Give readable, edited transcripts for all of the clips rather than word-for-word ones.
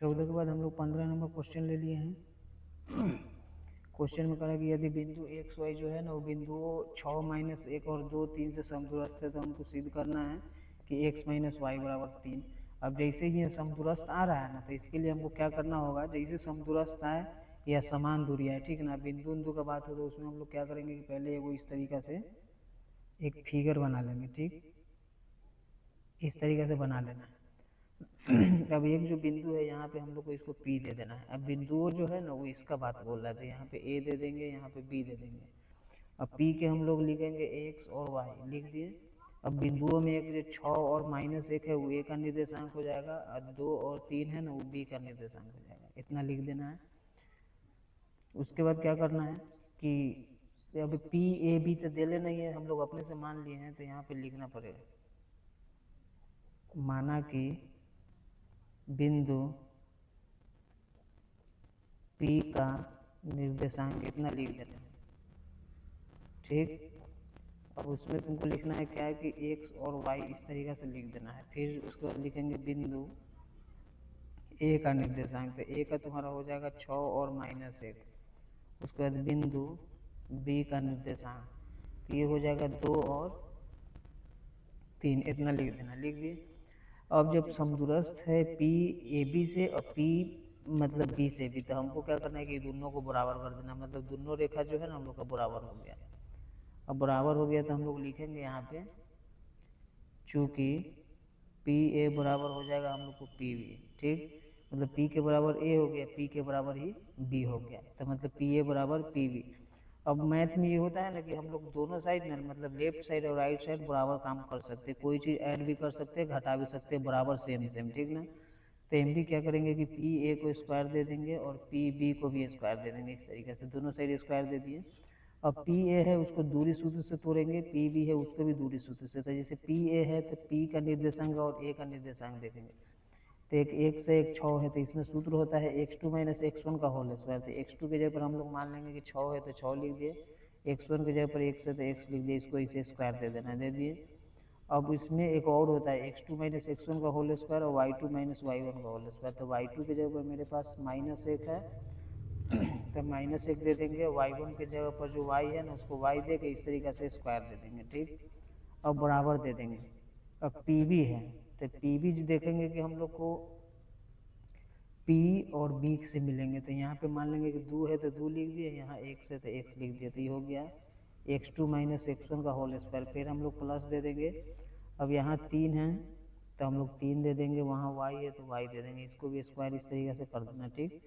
14 के बाद हम लोग 15 नंबर क्वेश्चन ले लिए हैं। क्वेश्चन में कहा कि यदि बिंदु एक्स वाई जो है ना वो बिंदुओं 6 माइनस 1 और 2 3 से समदूरस्थ है, तो हमको सिद्ध करना है कि x माइनस वाई बराबर 3। अब जैसे ही ये समदूरस्थ आ रहा है ना, तो इसके लिए हमको क्या करना होगा, जैसे समदूरस्थ आए या समान दूरी है, ठीक है ना, बिंदु बिंदु का बात हो तो उसमें हम लोग क्या करेंगे कि पहले वो इस तरीका से एक फिगर बना लेंगे, ठीक, इस तरीके से बना लेना है। अब एक जो बिंदु है यहाँ पे हम लोग को इसको P दे देना है। अब बिंदुओं जो है ना वो इसका बात बोल रहा था, यहाँ पे A दे देंगे, यहाँ पे B दे देंगे। अब P के हम लोग लिखेंगे X और Y लिख दिए। अब बिंदुओं में एक जो 6 और -1 है वो A का निर्देशांक हो जाएगा, और 2 और 3 है ना वो B का निर्देशांक हो जाएगा, इतना लिख देना है। उसके बाद क्या करना है कि अब P A B तो दे लेना ही है, हम लोग अपने से मान लिए हैं, तो यहाँ पे लिखना पड़ेगा, माना कि बिंदु P का निर्देशांक इतना लिख देना है, ठीक। अब उसमें तुमको लिखना है क्या है कि x और y इस तरीके से लिख देना है। फिर उसके बाद लिखेंगे बिंदु A का निर्देशांक, तो A का तुम्हारा हो जाएगा 6 और -1। उसके बाद बिंदु B का निर्देशांक, तो ये हो जाएगा 2 और 3, इतना लिख देना, लिख दिए। अब जब समदूरस्थ है P A B से और P मतलब B से भी, तो हमको क्या करना है कि दोनों को बराबर कर देना, मतलब दोनों रेखा जो है ना हम लोग का बराबर हो गया। अब बराबर हो गया तो हम लोग लिखेंगे यहाँ पे, चूँकि पी ए बराबर हो जाएगा हम लोग को पी बी, ठीक, मतलब P के बराबर A हो गया, P के बराबर ही B हो गया, तो मतलब पी ए बराबर पी बी। अब मैथ में ये होता है ना कि हम लोग दोनों साइड ना, मतलब लेफ्ट साइड और राइट साइड बराबर काम कर सकते हैं, कोई चीज़ ऐड भी कर सकते हैं, घटा भी सकते हैं, बराबर सेम सेम, ठीक ना। तो हम भी क्या करेंगे कि पी ए को स्क्वायर दे देंगे और पी बी को भी स्क्वायर दे देंगे, इस तरीके से दोनों साइड स्क्वायर दे दिए। अब पी ए है उसको दूरी सूत्र से तोड़ेंगे, पी बी है उसको भी दूरी सूत्र से, तो जैसे पी ए है तो पी का निर्देशांक और ए का निर्देशांक देखेंगे, तो एक से एक 6 है, तो इसमें सूत्र होता है x2 माइनस x1 का होल स्क्वायर, तो x2 के जगह पर हम लोग मान लेंगे कि 6 है तो 6 लिख दिए, x1 के जगह पर x है तो x लिख दिए, इसको इसे स्क्वायर दे देना, दे दिए। अब इसमें एक और होता है x2 माइनस x1 का होल स्क्वायर और y2 माइनस y1 का होल स्क्वायर, तो y2 के जगह पर मेरे पास -1 है, तो -1 दे देंगे, y1 के जगह पर जो y है ना उसको y दे के इस तरीके से स्क्वायर दे देंगे, ठीक। अब बराबर दे देंगे। अब पी बी है, तो पी बी जो देखेंगे कि हम लोग को P और B से मिलेंगे, तो यहाँ पे मान लेंगे कि 2 है तो 2 लिख दिए, यहाँ x है तो x लिख दिए, तो ये हो गया x2 माइनस x1 का होल स्क्वायर। फिर हम लोग प्लस दे देंगे, अब यहाँ 3 है तो हम लोग 3 दे देंगे, वहाँ y है तो y दे देंगे, इसको भी स्क्वायर इस तरीके से कर देना, ठीक।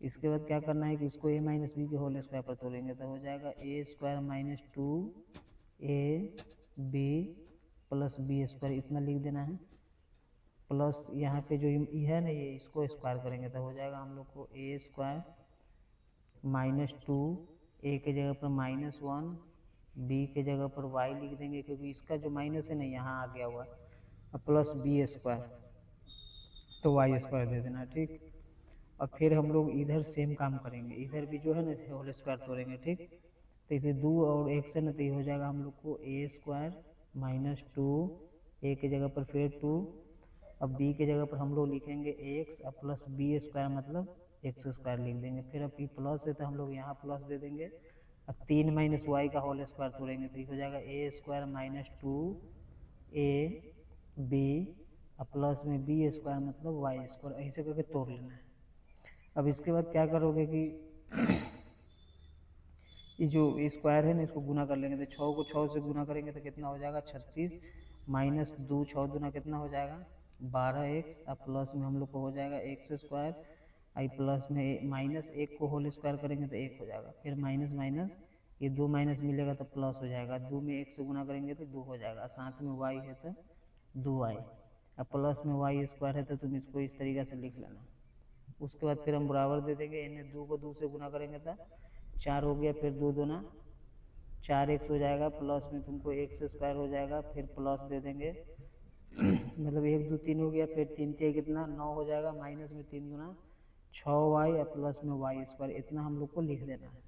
इसके बाद क्या करना है कि इसको a माइनस बी के होल स्क्वायर पर तोड़ेंगे, तो हो जाएगा a square minus 2ab plus b square, इतना लिख देना है। प्लस यहाँ पे जो है ना ये इसको स्क्वायर करेंगे तो हो जाएगा हम लोग को a स्क्वायर -2, a के जगह पर -1, b के जगह पर y लिख देंगे क्योंकि इसका जो माइनस है ना यहाँ आ गया हुआ है, प्लस बी स्क्वायर, तो y स्क्वायर दे देना, ठीक। और फिर हम लोग इधर सेम काम करेंगे, इधर भी जो है ना होल स्क्वायर तोड़ेंगे, ठीक। तो इसे 2 और 1 से ना, तो ये हो जाएगा हम लोग को a स्क्वायर -2, a के जगह पर फिर 2, अब b के जगह पर हम लोग लिखेंगे x और प्लस बी स्क्वायर मतलब x स्क्वायर लिख देंगे। फिर अब p प्लस है तो हम लोग यहाँ प्लस दे देंगे, और 3 माइनस वाई का होल स्क्वायर तोड़ेंगे तो ये हो जाएगा a स्क्वायर -2ab और प्लस में b स्क्वायर मतलब y स्क्वायर, ऐसे करके तोड़ लेना है। अब इसके बाद क्या करोगे कि ये जो स्क्वायर है ना इसको गुना कर लेंगे, तो 6 को 6 से गुना करेंगे तो कितना हो जाएगा 36, -2 6 दूना कितना हो जाएगा 12x, और प्लस में हम लोग को हो जाएगा x स्क्वायर, आई प्लस में -1 को होल स्क्वायर करेंगे तो 1 हो जाएगा, फिर माइनस माइनस ये 2 माइनस मिलेगा तो प्लस हो जाएगा, 2 में 1 से गुना करेंगे तो 2 हो जाएगा, साथ में y है तो 2y, और प्लस में y स्क्वायर है तो तुम इसको इस तरीके से लिख लेना। उसके बाद फिर हम बराबर दे देंगे, इन्हें 2 को 2 से गुना करेंगे तो 4 हो गया, फिर 2 दूना 4x हो जाएगा, प्लस में तुमको x स्क्वायर हो जाएगा, फिर प्लस दे देंगे मतलब 1 2 3 हो गया, फिर 3 3 कितना 9 हो जाएगा, माइनस में 3 दूना 6y और प्लस में y स्क्वायर, इतना हम लोग को लिख देना है।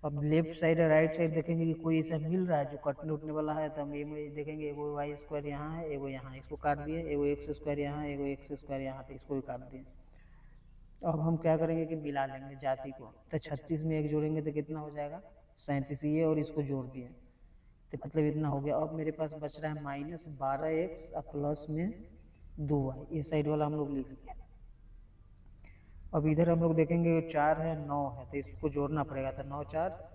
अब लेफ्ट साइड और राइट साइड देखेंगे कि कोई ऐसा मिल रहा है जो कटने उठने वाला है, तो हम ये देखेंगे एगो y स्क्वायर यहाँ है, एगो यहाँ, इसको काट दिए, एगो x स्क्वायर यहाँ, एगो x स्क्वायर यहाँ, तो इसको भी काट दिए। अब हम क्या करेंगे कि मिला लेंगे जाति को, तो 36 में 1 जोड़ेंगे तो कितना हो जाएगा 37, ये और इसको जोड़ दिए तो मतलब इतना हो गया। अब मेरे पास बच रहा है -12x और प्लस में 2y, ये साइड वाला हम लोग लिख दिए। अब इधर हम लोग देखेंगे 4 है 9 है तो इसको जोड़ना पड़ेगा, तो 9 4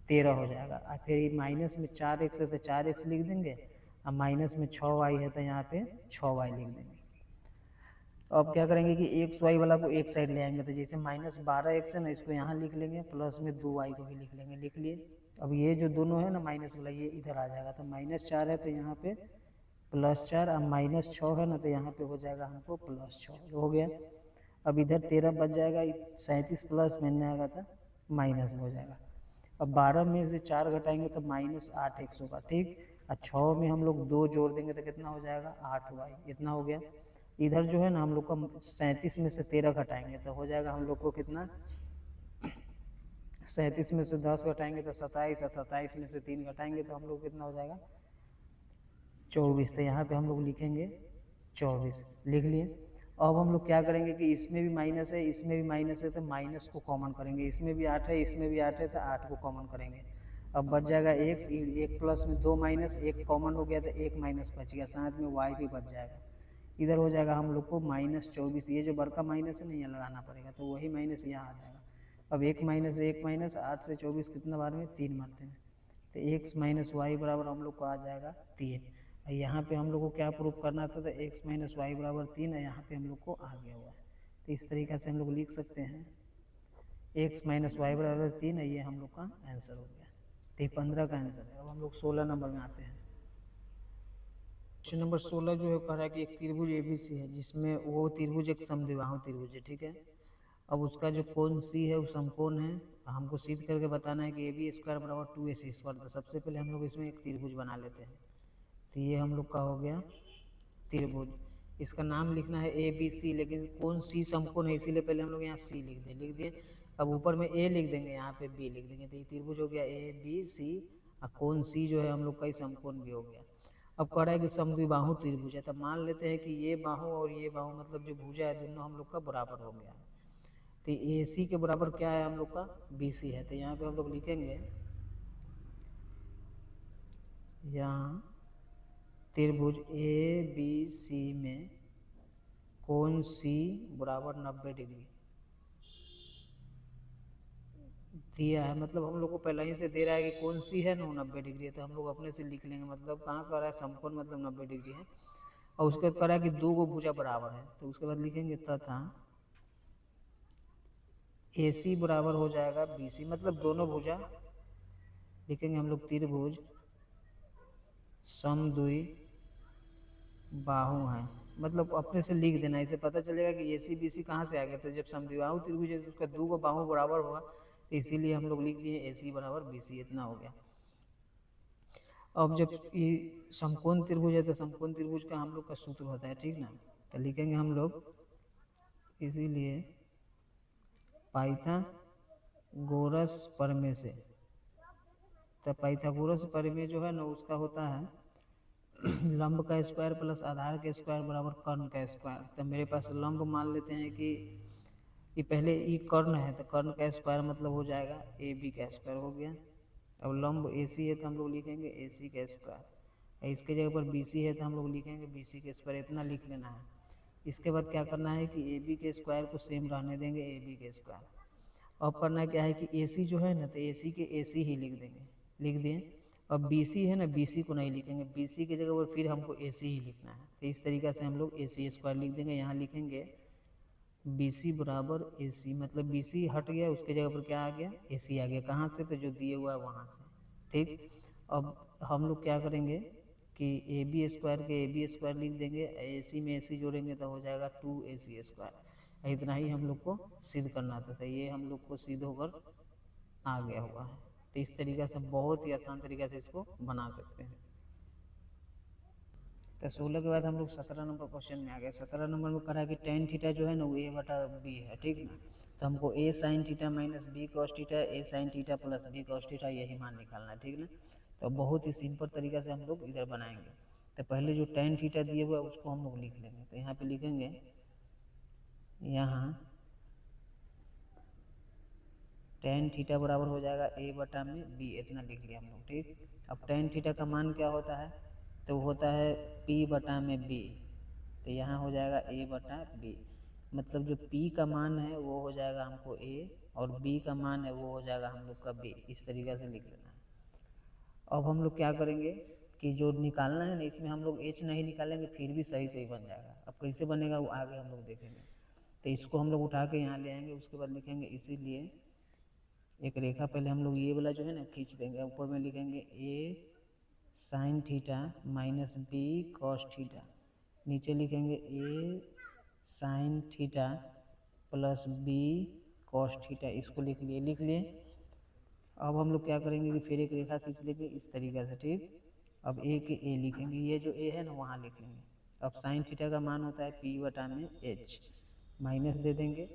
13 हो जाएगा। और फिर माइनस में 4x है तो 4x लिख देंगे, और माइनस में 6y है तो यहाँ पे 6y लिख देंगे। अब क्या करेंगे कि एक्स वाई वाला को एक साइड ले आएंगे, तो जैसे -12x है ना, इसको यहाँ लिख लेंगे, प्लस में 2y को भी लिख लेंगे, लिख लिए। अब ये जो दोनों है ना माइनस वाला, ये इधर आ जाएगा, तो -4 है तो यहाँ पे +4, और -6 है ना तो यहाँ पे हो जाएगा हमको +6 हो गया। अब इधर 13 बच जाएगा, 37 प्लस में नहीं आएगा था माइनस में हो जाएगा। अब 12 में से 4 घटाएंगे तो -8x होगा, ठीक। और 6 में हम लोग 2 जोड़ देंगे तो कितना हो जाएगा 8y, इतना हो गया। इधर जो है ना हम लोग का 37 में से 13 घटाएंगे तो हो जाएगा हम लोग को कितना, 37 में से 10 घटाएंगे तो 27, और 27 में से 3 घटाएंगे तो हम लोग कितना हो जाएगा 24, तो यहाँ पे हम लोग लिखेंगे 24, लिख लिए। अब हम लोग क्या करेंगे कि इसमें भी माइनस है, इसमें भी माइनस है, तो माइनस को कॉमन करेंगे, इसमें भी 8 है, इसमें भी 8 है, तो 8 को कॉमन करेंगे। अब बच जाएगा x, 1 प्लस में 2 माइनस, 1 कॉमन हो गया तो 1 माइनस बच गया, साथ में y भी बच जाएगा। इधर हो जाएगा हम लोग को -24, ये जो बड़का माइनस है ना यहाँ लगाना पड़ेगा, तो वही माइनस यहाँ आ जाएगा। अब 1 माइनस 1 माइनस 8 से 24 कितना बार में 3 मारते हैं, तो x माइनस वाई बराबर हम लोग को आ जाएगा 3। यहाँ पे हम लोग को क्या प्रूफ करना था, तो x माइनस वाई बराबर 3 है, यहाँ पे हम लोग को आ गया हुआ है। तो इस तरीक़ा से हम लोग लिख सकते हैं x माइनस वाई बराबर 3 है, ये हम लोग का आंसर हो गया। तो 15 का आंसर है। अब हम लोग 16 नंबर में आते हैं। क्वेश्चन नंबर 16 जो है कह रहा है कि एक त्रिभुज ABC है जिसमें वो त्रिभुज एक समद्विबाहु त्रिभुज है, ठीक है। अब उसका जो कोण C है वो समकोण है, हमको सिद्ध करके बताना है कि AB² बराबर 2AC²। तो सबसे पहले हम लोग इसमें एक त्रिभुज बना लेते हैं। तो ये हम लोग का हो गया त्रिभुज, इसका नाम लिखना है ABC, लेकिन कोण C समकोण है इसीलिए पहले हम लोग यहाँ C लिख दिए। अब ऊपर में A लिख देंगे, यहाँ पे B लिख देंगे, तो ये त्रिभुज हो गया ABC, और कोण C जो है हम लोग का समकोण भी हो गया। अब कह रहा है कि समद्विबाहु त्रिभुज है, तो मान लेते हैं कि ये बाहु और ये बाहु मतलब जो भुजा है दोनों हम लोग का बराबर हो गया। तो AC के बराबर क्या है हम लोग का BC है, तो यहाँ पे हम लोग लिखेंगे यहाँ त्रिभुज ABC में कोण C बराबर 90 डिग्री दिया है, मतलब हम लोग को पहले ही से दे रहा है कि कोण C है ना 90 डिग्री है, तो हम लोग अपने से लिख लेंगे, मतलब कहाँ कर रहा है समकोण मतलब 90 डिग्री है। और उसके बाद कह रहा है कि 2 गो भुजा बराबर है, तो उसके बाद लिखेंगे तथा AC बराबर हो जाएगा BC, मतलब दोनों भुजा लिखेंगे हम लोग त्रिभुज समद्वि बाहु है, मतलब अपने से लिख देना, इसे पता चलेगा कि AC BC कहाँ से आ गया था। जब समद्विबाहु त्रिभुज है तो उसका 2 गो बाहु बराबर होगा, तो इसीलिए हम लोग लिख दिए AC बराबर BC, इतना हो गया। अब जब ये समकोण त्रिभुज है तो समकोण त्रिभुज का हम लोग का सूत्र होता है, ठीक ना। तो लिखेंगे हम लोग इसीलिए पाइथागोरस प्रमेय से, तो पाइथागोरस प्रमेय जो है ना उसका होता है लंब का स्क्वायर प्लस आधार के स्क्वायर बराबर कर्ण का स्क्वायर। तो मेरे पास लंब मान लेते हैं कि ये पहले ये कर्ण है, तो कर्ण का स्क्वायर मतलब हो जाएगा AB का स्क्वायर हो गया। अब लंब AC है तो हम लोग लिखेंगे AC का स्क्वायर, इसके जगह पर BC है तो हम लोग लिखेंगे BC का स्क्वायर, इतना लिख लेना है। इसके बाद क्या करना है कि AB के स्क्वायर को सेम रहने देंगे, AB के स्क्वायर। अब करना क्या है कि AC जो है ना तो AC के AC ही लिख देंगे, लिख दिए। अब BC है ना BC को नहीं लिखेंगे, BC की जगह पर फिर हमको AC ही लिखना है, तो इस तरीक़ा से हम लोग AC स्क्वायर लिख देंगे। यहाँ लिखेंगे BC बराबर AC, मतलब BC हट गया, उसके जगह पर क्या आ गया AC आ गया, कहाँ से, तो जो दिए हुआ है वहाँ से, ठीक। अब हम लोग क्या करेंगे कि AB स्क्वायर के AB स्क्वायर लिख देंगे, AC में AC जोड़ेंगे तो हो जाएगा 2AC स्क्वायर। इतना ही हम लोग को सिद्ध करना था, तो ये हम लोग को सिद्ध होकर आ गया हुआ है। तो इस तरीक़ा से बहुत ही आसान तरीक़ा से इसको बना सकते हैं। तो 16 के बाद हम लोग 17 नंबर क्वेश्चन में आ गए। 17 नंबर में करा कि tan थीटा जो है ना वो A/B है, ठीक ना। तो हमको A sin theta minus B cos theta, A sin theta plus B cos theta यही मान निकालना है, ठीक ना। तो बहुत ही सिंपल तरीक़ा से हम लोग इधर बनाएंगे। तो पहले जो tan थीटा दिए हुआ है उसको हम लोग लिख लेंगे, तो यहाँ पे लिखेंगे यहाँ tan थीटा बराबर हो जाएगा a बटा में b, इतना लिख लिया हम लोग। ठीक, अब tan थीटा का मान क्या होता है, तो होता है p बटा में b, तो यहाँ हो जाएगा a बटा b, मतलब जो p का मान है वो हो जाएगा हमको a और b का मान है वो हो जाएगा हम लोग का b। इस तरीक़े से लिख लेना है। अब हम लोग क्या करेंगे कि जो निकालना है ना, इसमें हम लोग h नहीं निकालेंगे फिर भी सही सही बन जाएगा। अब कैसे बनेगा वो आगे हम लोग देखेंगे। तो इसको हम लोग उठा के यहाँ ले आएंगे, उसके बाद लिखेंगे इसीलिए एक रेखा पहले हम लोग ये वाला जो है ना खींच देंगे, ऊपर में लिखेंगे a sine theta minus b cos theta, नीचे लिखेंगे a sine theta plus b cos theta, इसको लिख लिए। अब हम लोग क्या करेंगे कि फिर एक रेखा खींच लेंगे इस तरीके से। ठीक, अब a के a लिखेंगे, ये जो a है ना वहाँ लिख लेंगे। अब साइन थीटा का मान होता है p बटा में h, माइनस दे देंगे,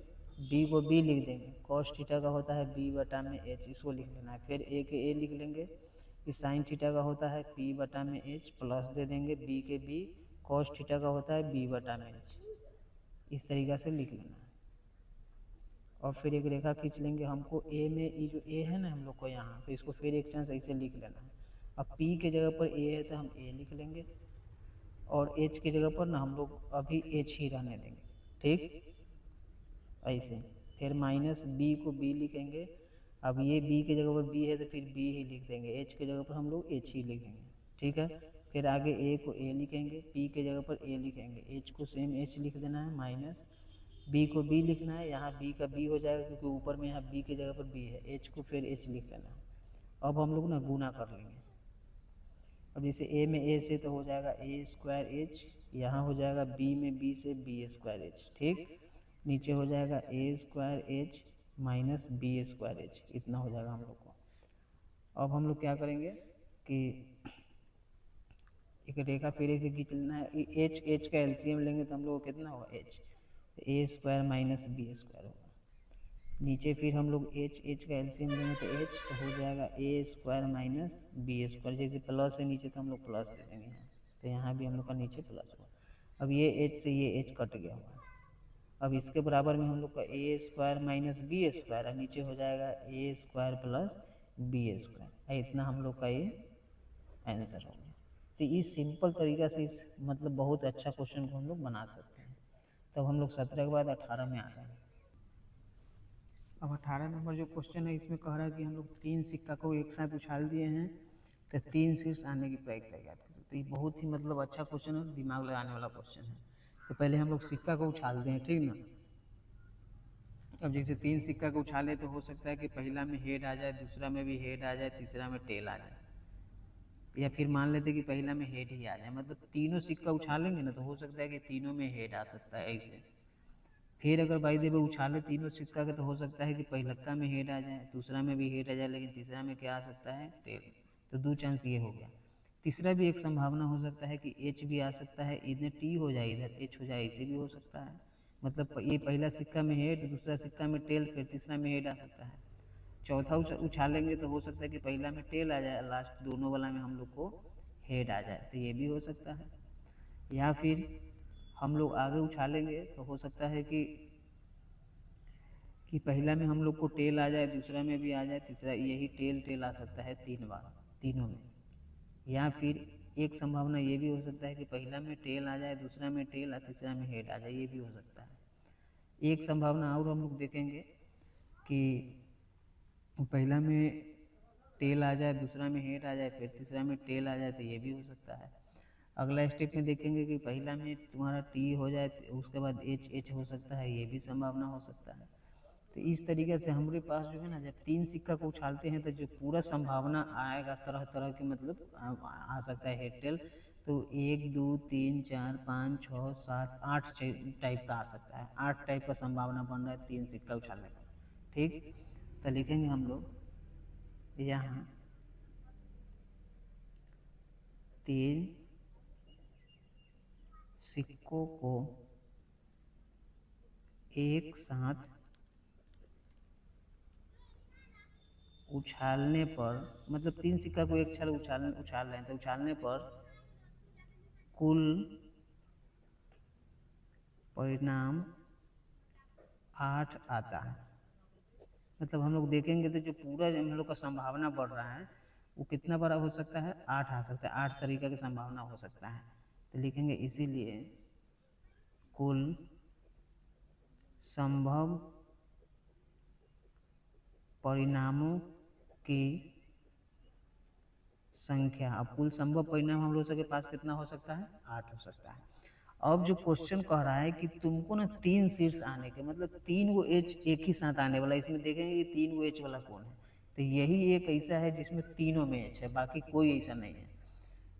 b को b लिख देंगे, कॉस थीटा का होता है b बटा में h, इसको लिख लेना है। फिर a के a लिख लेंगे कि साइन थीटा का होता है p बटा में h, प्लस दे देंगे b के b, कॉस थीटा का होता है b बटा में h, इस तरीक़ा से लिख लेना है। और फिर एक रेखा खींच लेंगे, हमको a में ये जो a है ना हम लोग को यहाँ, तो इसको फिर एक चांस ऐसे लिख लेना है। अब p के जगह पर a है तो हम a लिख लेंगे, और h की जगह पर ना हम लोग अभी h ही रहने देंगे। ठीक, ऐसे फिर माइनस b को b लिखेंगे, अब ये b की जगह पर b है तो फिर b ही लिख देंगे, h की जगह पर हम लोग h ही लिखेंगे। ठीक है, फिर आगे a को a लिखेंगे, p की जगह पर a लिखेंगे, h को सेम h लिख देना है, माइनस b को b लिखना है, यहाँ b का b हो जाएगा क्योंकि ऊपर में यहाँ b की जगह पर b है, h को फिर h लिख लेना है। अब हम लोग ना गुना कर लेंगे। अब जैसे a में a से तो हो जाएगा a स्क्वायर h, यहाँ हो जाएगा b में b से b स्क्वायर h। ठीक, नीचे हो जाएगा a square h minus b square h, इतना हो जाएगा हम लोग को। अब हम लोग क्या करेंगे कि एक रेखा फिर ऐसे खींच लेना है, h का एलसीएम लेंगे तो हम लोग को कितना होगा h, तो a square minus b square होगा। नीचे फिर हम लोग h का एलसीएम लेंगे तो h तो हो जाएगा a square minus b square, जैसे प्लस है नीचे तो हम लोग प्लस दे देंगे यहाँ, तो यहाँ भी हम लोग का नीचे प्लस हुआ। अब ये h से ये h कट गया हुआ है। अब इसके बराबर में हम लोग का a square minus b square, नीचे हो जाएगा a square plus b square, इतना हम लोग का ये आंसर हो गया। तो इस सिंपल तरीक़ा से इस मतलब बहुत अच्छा क्वेश्चन को हम लोग बना सकते हैं। तब हम लोग 17 के बाद 18 में आ गए। अब 18 नंबर जो क्वेश्चन है इसमें कह रहा है कि हम लोग 3 सिक्का को एक साथ उछाल दिए हैं तो 3 शीर्ष आने की प्रायिकता ज्ञात करें। तो ये बहुत ही मतलब अच्छा क्वेश्चन है, दिमाग लगाने वाला क्वेश्चन है। तो पहले हम लोग सिक्का को उछालते हैं, ठीक ना। अब जैसे 3 सिक्का को उछाले तो हो सकता है कि पहला में हेड आ जाए, दूसरा में भी हेड आ जाए, तीसरा में टेल आ जाए, या फिर मान लेते कि पहला में हेड ही आ जाए, मतलब तीनों सिक्का उछालेंगे ना तो हो सकता है कि तीनों में हेड आ सकता है ऐसे। फिर अगर बाई देवे उछाले तीनों सिक्का का तो हो सकता है कि पहलक्का में हेड आ जाए, दूसरा में भी हेड आ जाए, लेकिन तीसरा में क्या आ सकता है, टेल। तो 2 चांस ये हो गया। तीसरा भी एक संभावना हो सकता है कि एच भी आ सकता है, इधर टी हो जाए इधर एच हो जाए, इसे भी हो सकता है। मतलब ये पहला सिक्का में हेड, दूसरा सिक्का में टेल, फिर तीसरा में हेड आ सकता है। चौथा उछालेंगे तो हो सकता है कि पहला में टेल आ जाए, लास्ट दोनों वाला में हम लोग को हेड आ जाए, तो ये भी हो सकता है। या फिर हम लोग आगे उछालेंगे तो हो सकता है कि पहला में हम लोग को टेल आ जाए, दूसरा में भी आ जाए, तीसरा यही टेल आ सकता है 3 बार तीनों में। या फिर एक संभावना ये भी हो सकता है कि पहला में टेल आ जाए, दूसरा में टेल और तीसरा में हेड आ जाए, ये भी हो सकता है। एक संभावना और हम लोग देखेंगे कि पहला में टेल आ जाए, दूसरा में हेड आ जाए, फिर तीसरा में टेल आ जाए, तो ये भी हो सकता है। अगला स्टेप में देखेंगे कि पहला में तुम्हारा टी हो जाए, उसके बाद एच हो सकता है, ये भी संभावना हो सकता है। तो इस तरीके से हमारे पास जो है ना, जब 3 सिक्का को उछालते हैं तो जो पूरा संभावना आएगा तरह तरह के, मतलब आ सकता है हेड टेल। तो 1 2 3 4 5 6 7 8 टाइप का आ सकता है, 8 टाइप का संभावना बन रहा है 3 सिक्का उछालने का। ठीक, तो लिखेंगे हम लोग यहाँ 3 सिक्कों को एक साथ उछालने पर, मतलब 3 सिक्का को एक साथ उछाल रहे हैं तो उछालने पर कुल परिणाम 8 आता है। मतलब हम लोग देखेंगे तो जो पूरा जो हम लोग का संभावना बढ़ रहा है वो कितना बड़ा हो सकता है, 8 आ सकता है, 8 तरीका की संभावना हो सकता है। तो लिखेंगे इसीलिए कुल संभव परिणामों की संख्या, अब कुल संभव परिणाम हम लोग के पास कितना हो सकता है, 8 हो सकता है। अब जो क्वेश्चन कह रहा है कि तुमको ना 3 शीर्ष आने के, मतलब 3 वो एच एक ही साथ आने वाला, इसमें देखेंगे कि 3 वो एच वाला कौन है, तो यही एक ऐसा है जिसमें तीनों में एच है, बाकी कोई ऐसा नहीं है।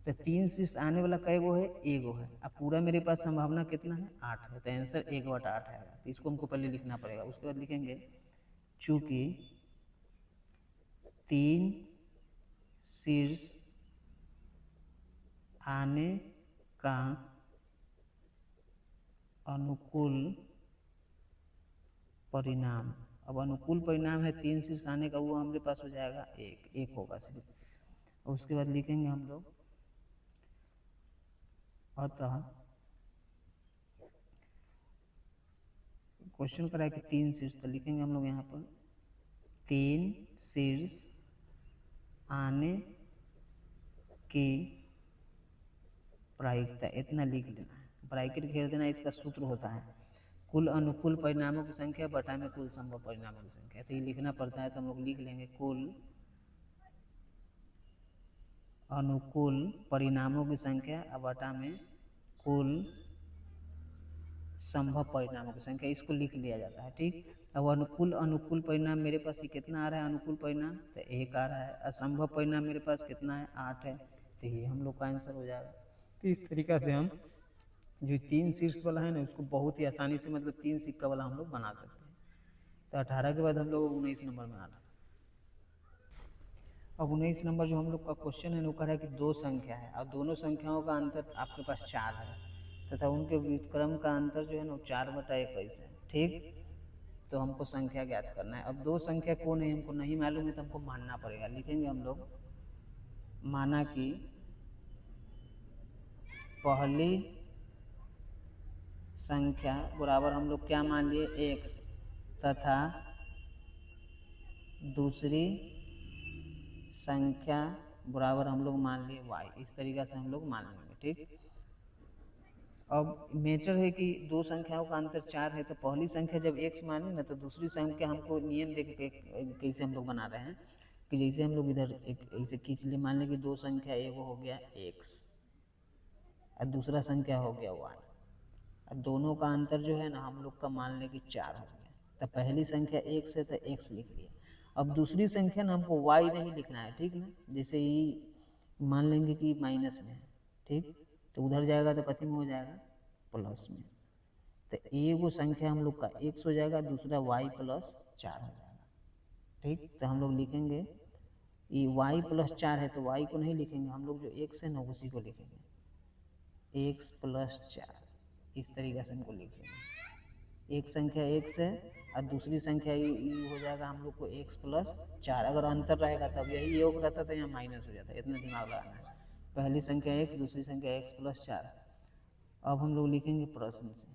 तो 3 शीर्ष आने वाला कै गो है, एगो है। अब पूरा मेरे पास संभावना कितना है, 8 है, तो आंसर 1/8 आएगा। तो इसको हमको पहले लिखना पड़ेगा, उसके बाद लिखेंगे चूंकि 3 शीर्ष आने का अनुकूल परिणाम, अब अनुकूल परिणाम है 3 शीर्ष आने का, वो हमारे पास हो जाएगा एक होगा सिर्फ। और उसके बाद लिखेंगे हम लोग अतः क्वेश्चन करा है कि 3 शीर्ष, तो लिखेंगे हम लोग यहाँ पर 3 शीर्ष आने की प्रायिकता, इतना लिख देना है, ब्रैकेट घेर देना। इसका सूत्र होता है कुल अनुकूल परिणामों की संख्या बटा में कुल संभव परिणामों की संख्या। तो ये लिखना पड़ता है, तो हम लोग लिख लेंगे कुल अनुकूल परिणामों की संख्या बटा में कुल संभव परिणामों की संख्या, इसको लिख लिया जाता है। ठीक, अब अनुकूल परिणाम मेरे पास ये कितना आ रहा है, अनुकूल परिणाम तो 1 आ रहा है, असंभव परिणाम मेरे पास कितना है, 8 है, तो ये हम लोग का आंसर हो जाएगा। तो इस तरीका से हम जो 3 शीर्ष वाला है ना उसको बहुत ही आसानी से, मतलब 3 सिक्का वाला हम लोग बना सकते हैं। तो 18 के बाद हम लोग 19 नंबर में आ रहा है। अब 19 नंबर जो हम लोग का क्वेश्चन है वो कह रहा है कि 2 संख्या है और दोनों संख्याओं का अंतर आपके पास 4 है तथा उनके व्युत्क्रम का अंतर जो है ना 4/21 है। ठीक, तो हमको संख्या ज्ञात करना है। अब 2 संख्या कौन है हमको नहीं मालूम है, तो हमको मानना पड़ेगा। लिखेंगे हम लोग माना कि पहली संख्या बराबर हम लोग क्या मान लिए, x, तथा दूसरी संख्या बराबर हम लोग मान लिए y। इस तरीका से हम लोग मान लेंगे। ठीक, अब मैटर है कि 2 संख्याओं का अंतर 4 है, तो पहली संख्या जब x माने ना तो दूसरी संख्या हमको नियम देख के कैसे हम लोग बना रहे हैं कि जैसे हम लोग इधर एक ऐसे खींच लिए, मान लें कि 2 संख्या, एगो हो गया x और दूसरा संख्या हो गया y, और दोनों का अंतर जो है ना हम लोग का मान लें कि 4 हो गया। तो पहली संख्या x है तो x लिख लिया। अब दूसरी संख्या ना हमको y नहीं लिखना है, ठीक ना, जैसे ही मान लेंगे कि माइनस में है, ठीक, तो उधर जाएगा तो कथी में हो जाएगा, प्लस में। तो एगो संख्या हम लोग का x हो जाएगा, दूसरा y + 4 हो जाएगा। ठीक, तो हम लोग लिखेंगे ये y + 4 है तो y को नहीं लिखेंगे हम लोग, जो x है ना उसी को लिखेंगे, x + 4। इस तरीके से हमको लिखेंगे, एक संख्या x है और दूसरी संख्या ये हो जाएगा हम लोग को x + 4। अगर अंतर रहेगा तब, यही योग रहता तो यहाँ माइनस हो जाता, इतना दिमाग लगाना है। पहली संख्या x, दूसरी संख्या x + 4। अब हम लोग लिखेंगे प्रश्न से,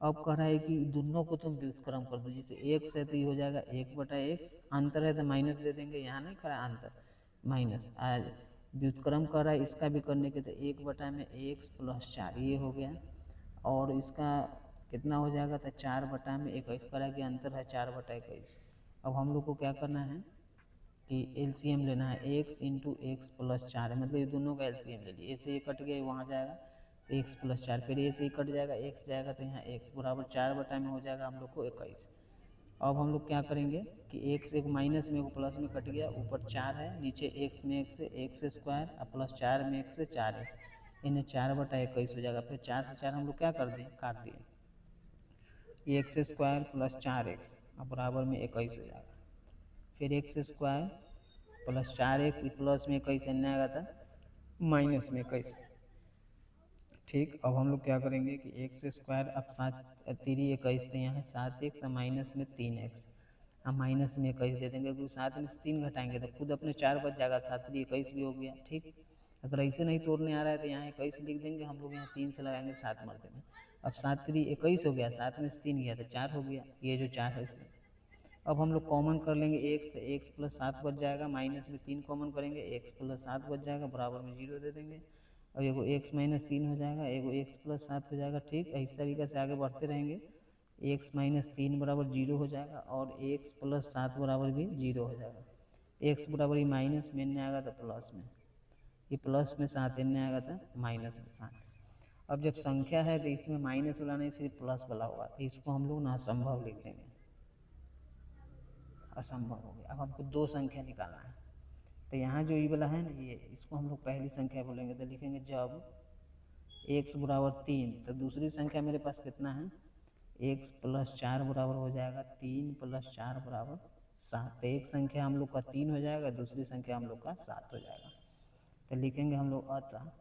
अब कह रहा है कि दोनों को तुम व्युत्क्रम कर दो, जैसे x है तो ये हो जाएगा 1/x, अंतर है तो माइनस दे देंगे, यहाँ नहीं करा अंतर माइनस, आज व्युत्क्रम कर रहा है इसका भी करने के, तो 1/x + 4 ये हो गया, और इसका कितना हो जाएगा, तो 4/21 करा कि अंतर है 4/21। अब हम लोग को क्या करना है कि एलसीएम लेना है, x × x + 4 है, मतलब ये दोनों का एलसीएम ले लिए, ऐसे ये कट गया वहाँ जाएगा x + 4, फिर ऐसे ही कट जाएगा x जाएगा तो यहाँ x बराबर 4 में हो जाएगा हम लोग को 21। अब हम लोग क्या करेंगे कि x एक माइनस में एक प्लस में कट गया, ऊपर 4 है, नीचे x में x है x² और +4 में x है 4x, इन्हें 4/21 हो जाएगा। फिर 4 से 4 हम लोग क्या कर दें, काट दिए, x² + 4x अब बराबर में 21 हो जाएगा। फिर x² + 4x प्लस में 21 एन आएगा था माइनस में 21। ठीक, अब हम लोग क्या करेंगे कि x² अब 7×3=21, तो यहाँ 7x और माइनस में 3x, हम माइनस में 21 दे देंगे, क्योंकि 7 में से 3 घटाएंगे तो खुद अपने 4 बच जाएगा, 7×3=21 भी हो गया। ठीक, अगर ऐसे नहीं तोड़ने आ रहा है तो यहाँ 21 लिख देंगे हम लोग, यहाँ 3 से लगाएंगे 7 मरते में, अब 7×3=21 हो गया, 7 में से 3 गया तो 4 हो गया, ये जो 4 है इससे अब हम लोग कॉमन कर लेंगे x, तो x प्लस 7 बच जाएगा, माइनस में 3 कॉमन करेंगे, x प्लस 7 बच जाएगा, बराबर में 0 दे देंगे। अब एगो x माइनस 3 हो जाएगा, एगो x प्लस 7 हो जाएगा। ठीक, इस तरीके से आगे बढ़ते रहेंगे। x माइनस 3 बराबर 0 हो जाएगा और x प्लस 7 बराबर भी 0 हो जाएगा। x बराबर ही माइनस में न आएगा तो प्लस में, ये प्लस में 7 न आएगा तो माइनस में 7। अब जब संख्या है तो इसमें माइनस वाला नहीं सिर्फ प्लस वाला होगा, तो इसको हम लोग ना असंभव लिख देंगे, असंभव हो गया। अब हमको दो संख्या निकालना है, तो यहाँ जो ये वाला है ना, ये इसको हम लोग पहली संख्या बोलेंगे। तो लिखेंगे जब x बराबर 3, तो दूसरी संख्या मेरे पास कितना है, x प्लस 4 बराबर हो जाएगा 3 प्लस 4 बराबर 7। तो एक संख्या हम लोग का 3 हो जाएगा, दूसरी संख्या हम लोग का 7 हो जाएगा। तो लिखेंगे हम लोग अतः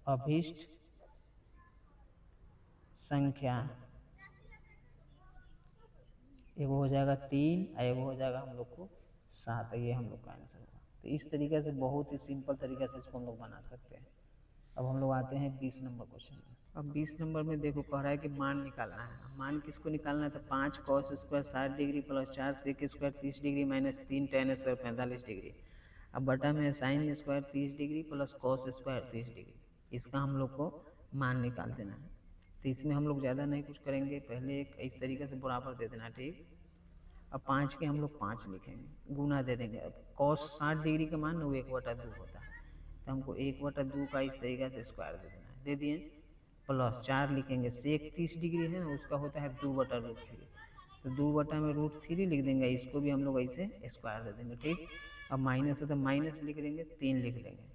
अभीष्ट संख्या एगो हो जाएगा 3 और एगो हो जाएगा हम लोग को 7। ये हम लोग का आंसर होगा। तो इस तरीके से बहुत ही सिंपल तरीके से इसको हम लोग बना सकते हैं। अब हम लोग आते हैं 20 नंबर क्वेश्चन में। अब 20 नंबर में देखो कह रहा है कि मान निकालना है। मान किसको निकालना है, तो 5 cos square 60 degree plus 4 sec square 30 degree minus 3 tan square 45 degree. अब बटा में sine square 30 degree plus cos square 30 degree, इसका हम लोग को मान निकाल देना है। तो इसमें हम लोग ज़्यादा नहीं कुछ करेंगे, पहले एक इस तरीके से बराबर दे देना। ठीक, अब 5 के हम लोग 5 लिखेंगे, गुना दे देंगे। अब कॉस 60 डिग्री का मान वो 1/2 होता है, तो हमको 1/2 का इस तरीके से स्क्वायर दे देना है, दे दिए। प्लस 4 लिखेंगे, सेक 30 डिग्री है ना, उसका होता है 2/√3, तो 2/√3 लिख देंगे। इसको भी हम लोग ऐसे स्क्वायर दे देंगे। ठीक, अब माइनस है तो माइनस लिख देंगे, 3 लिख देंगे।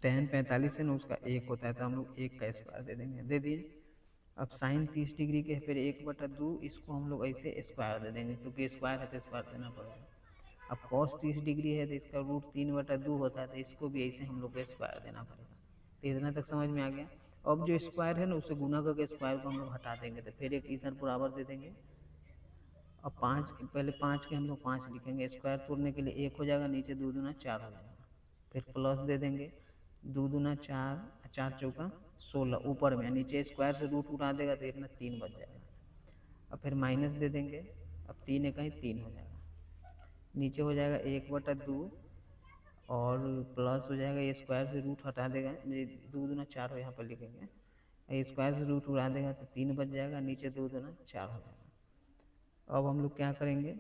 tan 45 है ना, उसका 1 होता है, तो हम लोग 1 का स्क्वायर दे देंगे, दे दिए। अब साइन 30 डिग्री के फिर 1/2, इसको हम लोग ऐसे स्क्वायर दे देंगे, क्योंकि स्क्वायर है तो स्क्वायर देना पड़ेगा। अब कॉस 30 डिग्री है तो इसका √3/2 होता है, तो इसको भी ऐसे हम लोग को स्क्वायर देना पड़ेगा। तो इतना तक समझ में आ गया। अब जो स्क्वायर है ना, उसे गुना करके स्क्वायर को हम लोग हटा देंगे, तो फिर एक इधर बराबर दे देंगे। अब 5, पहले 5 के हम लोग 5 लिखेंगे, स्क्वायर तोड़ने के लिए 1 हो जाएगा, नीचे 2 दूना 4 हो जाएगा, फिर प्लस दे देंगे, 2 दूना 4, 4 चौका 16 ऊपर में, नीचे स्क्वायर से रूट उड़ा देगा तो अपना 3 बच जाएगा। अब फिर माइनस दे देंगे, अब 3 एक 3 हो जाएगा, नीचे हो जाएगा 1/2 और प्लस हो जाएगा, ये स्क्वायर से रूट हटा देगा, 2 दूना 4 हो यहाँ पर लिखेंगे, स्क्वायर से रूट उड़ा देगा तो 3 बच जाएगा, नीचे 2 दूना 4 हो जाएगा। अब हम लोग क्या करेंगे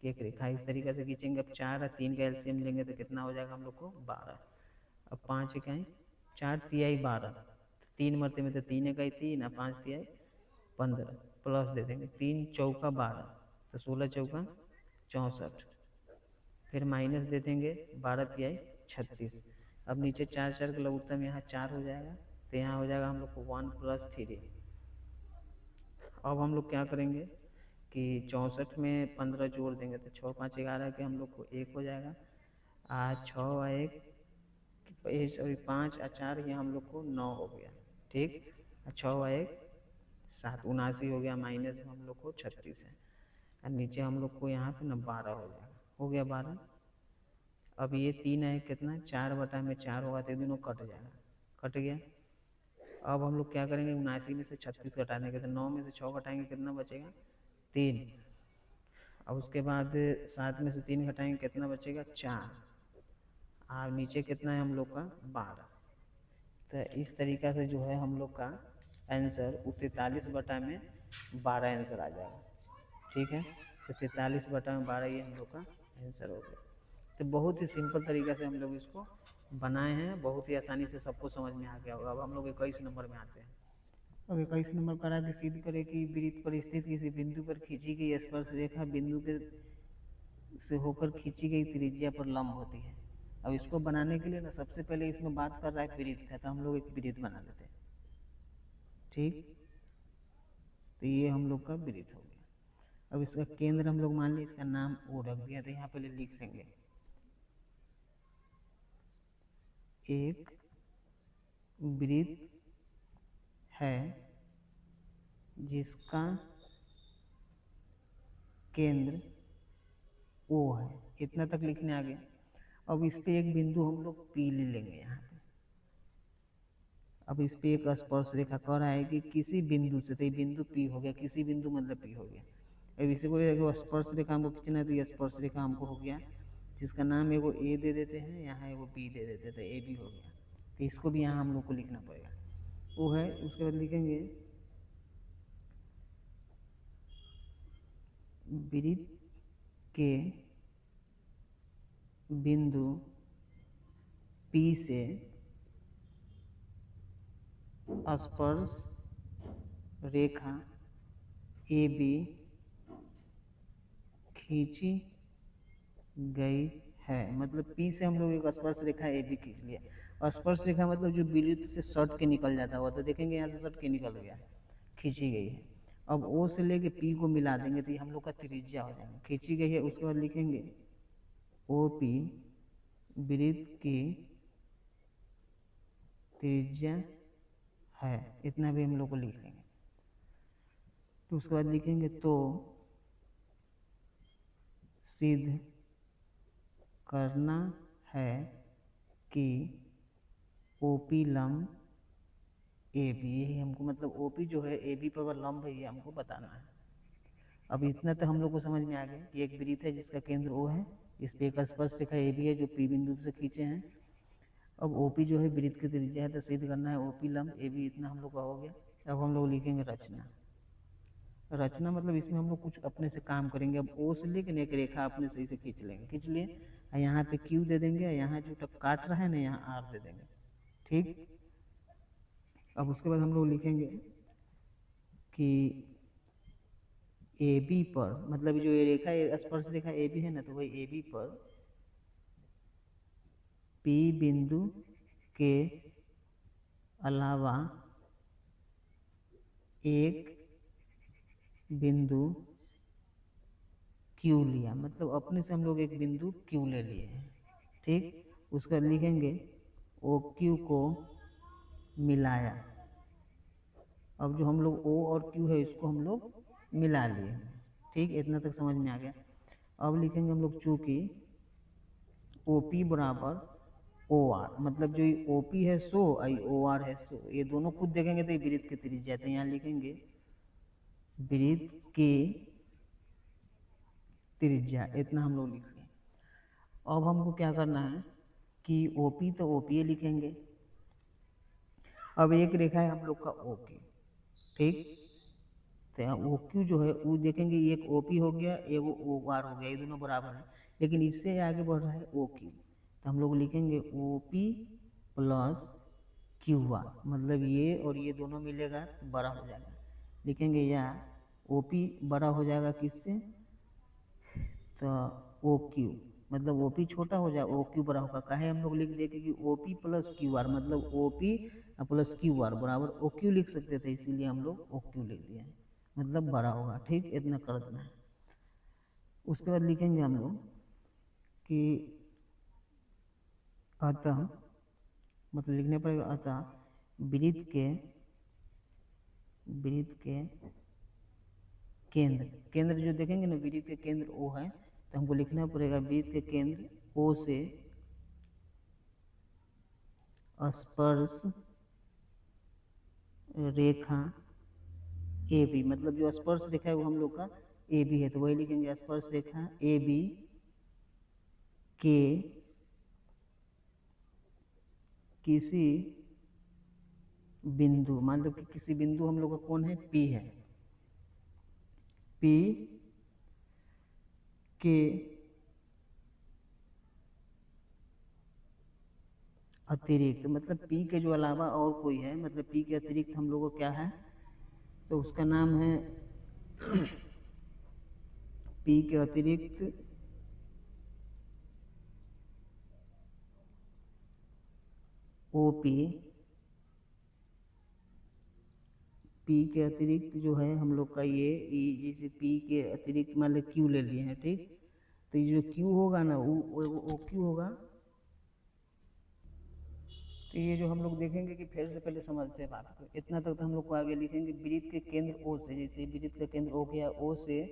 कि एक रेखा इस तरीके से खींचेंगे। अब 4 और 3 का एलसीएम लेंगे तो कितना हो जाएगा हम लोग को 12। अब 5 इकाई 4 तिहाई 12, 3 मरते में तो 3 इकाई 3 और 5 तिहाई 15, प्लस दे देंगे, 3 चौका 12 तो 16 चौका 64, फिर माइनस दे देंगे, 12 तिहाई 36। अब नीचे 4 4 का लघुत्तम यहाँ 4 हो जाएगा, तो यहाँ हो जाएगा हम लोग को 1 + 3। अब हम लोग क्या करेंगे कि 64 में 15 जोड़ देंगे, तो 6 5 11 के हम लोग को 1 हो जाएगा, 6 और 1 सॉरी 5 और 4 ये हम लोग को 9 हो गया। ठीक, 6 और 1 7, 79 हो गया, माइनस में हम लोग को 36 है, और नीचे हम लोग को यहाँ पे ना 12 हो जाएगा, हो गया 12। अब ये 3 है कितना, 4/4 होगा, तो दोनों कट जाएगा, कट गया। अब हम लोग क्या करेंगे, 79 में से 36 घटा देंगे, तो 9 में से 6 घटाएंगे, कितना बचेगा 3। अब उसके बाद 7 में से 3 घटाएंगे, कितना बचेगा 4, और नीचे कितना है हम लोग का 12। तो इस तरीक़ा से जो है हम लोग का आंसर 43/12 आंसर आ जाएगा। ठीक है, तो 43/12 ये हम लोग का आंसर हो गया। तो बहुत ही सिंपल तरीक़े से हम लोग इसको बनाए हैं, बहुत ही आसानी से सबको समझ में आ गया होगा। अब हम लोग 21 नंबर में आते हैं। अब 21 नंबर करा कि सिद्ध करे कि वृत्त पर स्थित किसी बिंदु पर खींची गई स्पर्श रेखा बिंदु के से होकर खींची गई त्रिज्या पर लंब होती है। अब इसको बनाने के लिए ना सबसे पहले इसमें बात कर रहा है वृत्त का, तो हम लोग एक वृत्त बना लेते हैं। ठीक, तो ये हम लोग का वृत्त हो गया। अब इसका केंद्र हम लोग मान ली, इसका नाम ओ रख दिया, तो यहाँ पहले लिख लेंगे एक वृत्त है जिसका केंद्र ओ है, इतना तक लिखने आ गया। अब इस पे एक बिंदु हम लोग पी ले लेंगे यहाँ पे, अब इस पे एक स्पर्श रेखा कह रहा है कि किसी बिंदु से, तो ये बिंदु पी हो गया, किसी बिंदु मतलब पी हो गया। अब इसी को स्पर्श रेखा हमको खींचना है, तो ये स्पर्श रेखा हमको हो गया, जिसका नाम एगो ए दे देते हैं, यहाँ एगो बी दे देते थे, ए बी हो गया। तो इसको भी यहाँ हम लोग को लिखना पड़ेगा, वो है। उसके बाद लिखेंगे वृत्त के बिंदु P से स्पर्श रेखा AB खींची गई है। मतलब P से हम लोग एक स्पर्श रेखा AB खींच लिया। और स्पर्श रेखा मतलब जो वृत्त से सट के निकल जाता हुआ, तो देखेंगे यहाँ से सट के निकल गया, खींची गई है। अब O से लेके P को मिला देंगे तो ये हम लोग का त्रिज्या हो जाएगा, खींची गई है। उसके बाद लिखेंगे OP वृत्त की त्रिज्या है, इतना भी हम लोग को लिख लेंगे। तो उसके बाद लिखेंगे तो सिद्ध करना है कि OP लंब AB, यही हमको मतलब OP जो है AB पर लंब है, ये हमको बताना है। अब इतना तो हम लोग को समझ में आ गया कि एक वृत्त है जिसका केंद्र O है, इस पे एक स्पर्श रेखा AB है जो P बिंदु से खींचे हैं। अब OP जो है वृत्त की त्रिज्या है, तो सिद्ध करना है OP लंब AB, इतना हम लोग का हो गया। अब हम लोग लिखेंगे रचना। रचना मतलब इसमें हम लोग कुछ अपने से काम करेंगे। अब O से लेकर एक रेखा अपने से इसे खींच लेंगे, खींच लिए, यहाँ पे Q दे देंगे, यहाँ जो काट रहा है ना यहाँ R दे देंगे, ठीक। अब उसके बाद हम लोग लिखेंगे कि AB पर, मतलब जो ये रेखा स्पर्श रेखा AB है ना, तो वही AB पर P बिंदु के अलावा एक बिंदु Q लिया, मतलब अपने से हम लोग एक बिंदु Q ले लिए हैं, ठीक। उसके बाद लिखेंगे OQ को मिलाया। अब जो हम लोग O और Q है इसको हम लोग मिला लिए, ठीक। इतना तक समझ में आ गया। अब लिखेंगे हम लोग चूंकि OP बराबर OR, मतलब जो OP है 100 और OR है 100, ये दोनों खुद देखेंगे तो ये वृत्त की त्रिज्या, तो यहाँ लिखेंगे वृत्त की त्रिज्या, इतना हम लोग लिख लें। अब हमको क्या करना है कि OP तो OP लिखेंगे। अब एक रेखा है हम लोग का OQ, ठीक। तो OQ जो है वो देखेंगे, एक OP हो गया, एक OR हो गया, ये दोनों बराबर है, लेकिन इससे आगे बढ़ रहा है OQ, तो हम लोग लिखेंगे OP प्लस QR, मतलब ये और ये दोनों मिलेगा तो बड़ा हो जाएगा, लिखेंगे या OP बड़ा हो जाएगा किससे, तो OQ, मतलब OP छोटा हो जाएगा, OQ बड़ा होगा। काहे हम लोग लिख देंगे कि OP प्लस QR, मतलब OP प्लस QR बराबर OQ लिख सकते थे, इसीलिए हम लोग OQ लिख दिए, मतलब बड़ा होगा, ठीक। इतना कर देना है। उसके बाद लिखेंगे हम लोग कि अतः, मतलब लिखने पड़ेगा अतः वृत्त के केंद्र जो देखेंगे ना, वृत्त के केंद्र O है, तो हमको लिखना पड़ेगा वृत्त के केंद्र O से स्पर्श रेखा AB, मतलब जो स्पर्श रेखा है वो हम लोग का AB है, तो वही लिखेंगे स्पर्श रेखा AB के किसी बिंदु, मतलब कि किसी बिंदु हम लोग का कौन है, P है, P के अतिरिक्त, मतलब P के जो अलावा और कोई है, मतलब P के अतिरिक्त हम लोगों को क्या है, तो उसका नाम है P के अतिरिक्त OP, P के अतिरिक्त जो है हम लोग का ये जैसे P के अतिरिक्त मान लो Q ले लिए हैं, ठीक। तो ये जो Q होगा ना वो OQ होगा। तो ये जो हम लोग देखेंगे कि फिर से पहले समझते हैं बात को, इतना तक तो हम लोग को आगे लिखेंगे वृत्त के केंद्र O से, जैसे वृत्त का केंद्र O गया, O से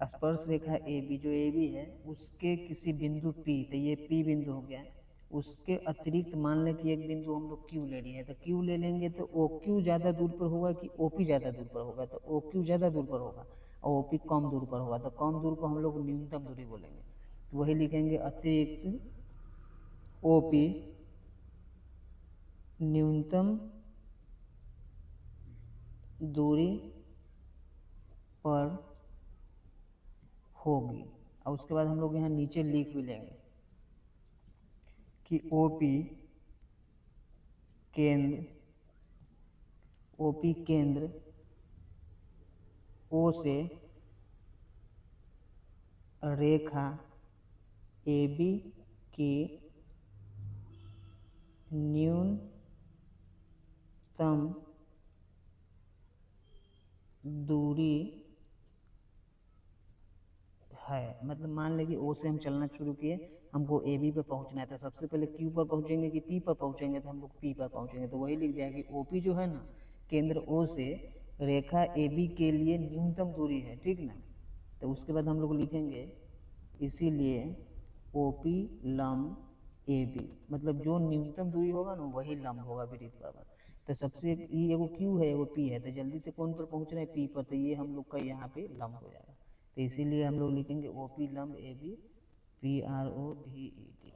स्पर्श रेखा AB जो AB है उसके किसी बिंदु P, तो ये P बिंदु हो गया। उसके अतिरिक्त मान लें कि एक बिंदु हम लोग क्यू ले लिए हैं, तो क्यू ले लेंगे तो ओ क्यू ज़्यादा दूर पर होगा कि ओ पी ज़्यादा दूर पर होगा, तो ओ क्यू ज़्यादा दूर पर होगा और ओ पी कम दूर पर होगा, तो कम दूर को हम लोग न्यूनतम दूरी बोलेंगे। तो वही लिखेंगे अतिरिक्त ओ पी न्यूनतम दूरी पर होगी। और उसके बाद हम लोग यहाँ नीचे लिख भी लेंगे कि ओपी केंद्र ओ से रेखा AB की न्यूनतम दूरी है। मतलब मान लें कि ओ से हम चलना शुरू किए, हमको AB पे पहुंचना है, तो सबसे पहले Q पर पहुंचेंगे कि P पर पहुंचेंगे, तो हम लोग P पर पहुंचेंगे। तो वही लिख दिया कि OP जो है ना, केंद्र O से रेखा AB के लिए न्यूनतम दूरी है, ठीक ना। तो उसके बाद हम लोग लिखेंगे इसीलिए OP लंब AB, मतलब जो न्यूनतम दूरी होगा ना वही लंब होगा विपरीत पर। तो सबसे ये एगो Q है एगो P है, तो जल्दी से कौन पर पहुंच रहे हैं, P पर, तो ये हम लोग का यहाँ पे लंब हो जाएगा। तो इसीलिए हम लोग लिखेंगे OP लंब AB PROVED।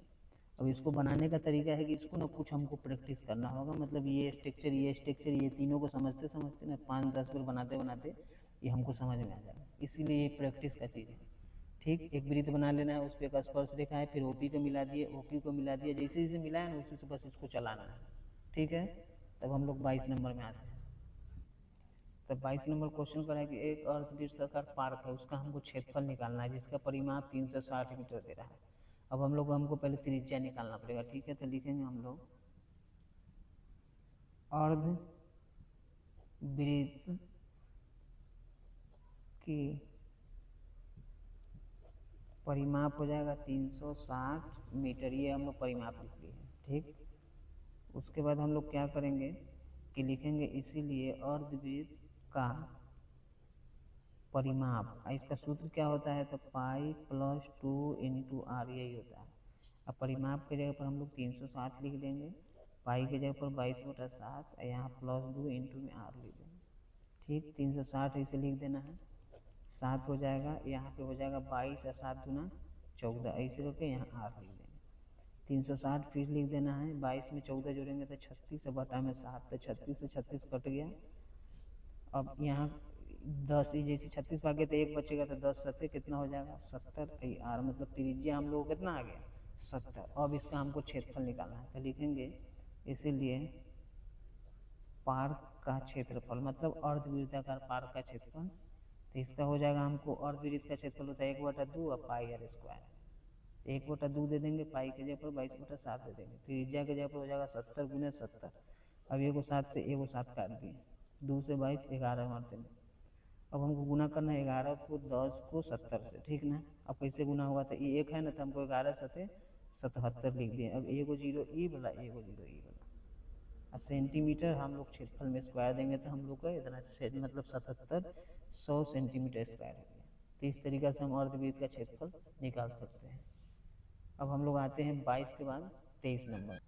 अब इसको बनाने का तरीका है कि इसको ना कुछ हमको प्रैक्टिस करना होगा, मतलब ये स्ट्रक्चर ये तीनों को समझते समझते ना 5-10 बार बनाते बनाते ये हमको समझ में आ जाएगा। इसीलिए ये प्रैक्टिस का चीज़ है, ठीक। एक वृत्त बना लेना है, उस पर एक स्पर्श रेखा है, फिर OP को मिला दिए, OQ को मिला दिए, जैसे जैसे मिला है ना उसी से बस इसको चलाना है, ठीक है। तब हम लोग 22 नंबर में आते हैं। तब 22 नंबर क्वेश्चन करा है कि एक अर्धवृत्ताकार पार्क है, उसका हमको क्षेत्रफल निकालना है, जिसका परिमाप 360 मीटर दे रहा है। अब हमको पहले त्रिज्या निकालना पड़ेगा, ठीक है। तो लिखेंगे हम लोग अर्धवृत्त की परिमाप हो जाएगा 360 मीटर, ये हम लोग परिमाप लिख लिए हैं, ठीक। उसके बाद हम लोग क्या करेंगे कि लिखेंगे इसीलिए अर्धवृत्त का परिमाप, इसका सूत्र क्या होता है, तो पाई प्लस 2 इंटू आर, यही होता है। अब परिमाप के जगह पर हम लोग 360 लिख देंगे, पाई के जगह पर 22/7, यहाँ प्लस 2 इंटू में आर लिख देंगे, ठीक। 360 इसे लिख देना है, 7 हो जाएगा, यहाँ पे हो जाएगा 22 और 7 दूना 14, ऐसे करके यहाँ आर लिख देंगे। 360 फिर लिख देना है, 22 में 14 जोड़ेंगे तो 36 और बटा में 7, तो 36 से 36 कट गया। अब यहाँ 10 जैसे 36 भागे तो 1 बचेगा, तो 10 सत्ते कितना हो जाएगा 70 आर, मतलब त्रिज्या हम लोग कितना आ गया 70। अब इसका हमको क्षेत्रफल निकालना है, तो लिखेंगे इसीलिए पार्क का क्षेत्रफल, मतलब अर्धवृत्ताकार पार्क का क्षेत्रफल, तो इसका हो जाएगा हमको अर्धवृत्त का क्षेत्रफल होता है 1/2 और पाई आर स्क्वायर। 1/2 दे देंगे, पाई के जगह पर 22/7 दे देंगे, त्रिज्या के जगह पर हो जाएगा 70 गुने 70। अब एगो 7 से एगो 7 काट दिए, 2 से 22 11 मारते हैं। अब हमको गुना करना है 11 को 10 को 70 से, ठीक ना। अब कैसे गुना होगा, तो ये एक है ना, तो हमको 11 सते 77 लिख दिए। अब एगो 0 ई वाला, एगो 0 ई वाला, और सेंटीमीटर हम लोग क्षेत्रफल में स्क्वायर देंगे तो हम लोग का इतना मतलब 77 सेंटीमीटर स्क्वायर हो गया। तो इस तरीक़ा से हम अर्धवृत्त का क्षेत्रफल निकाल सकते हैं। अब हम लोग आते हैं 22 के बाद 23 नंबर।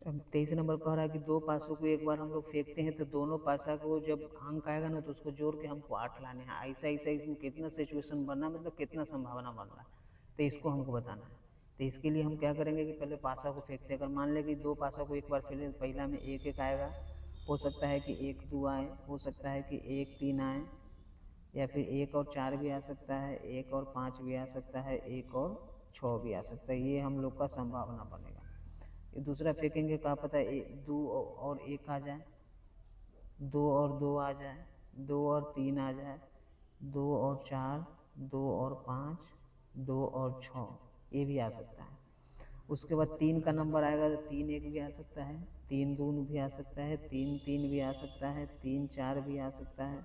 अब 23 नंबर कह रहा है कि दो पासों को एक बार हम लोग फेंकते हैं तो दोनों पासा को जब अंक आएगा ना तो उसको जोड़ के हमको 8 लाने हैं। ऐसा ऐसा इसमें कितना सिचुएशन बनना, मतलब कितना संभावना बन रहा है, तो इसको हमको बताना है। तो इसके लिए हम क्या करेंगे कि पहले पासा को फेंकते हैं। अगर मान लें कि दो पासा को एक बार फेंके, पहला में 1-1 आएगा, हो सकता है कि 1-2 आए, हो सकता है कि 1-3 आए, या फिर 1 और 4 भी आ सकता है, 1 और 5 भी आ सकता है, 1 और 6 भी आ सकता है। ये हम लोग का संभावना बनेगा। ये दूसरा फेंकेंगे, क्या पता है 2 और 1 आ जाए, 2 और 2 आ जाए, 2 और 3 आ जाए, 2 और 4, 2 और 5, 2 और 6, ये भी आ सकता है। उसके बाद 3 का नंबर आएगा तो 3-1 भी आ सकता है, 3-2 भी आ सकता है, 3-3 भी आ सकता है, 3-4 भी आ सकता है,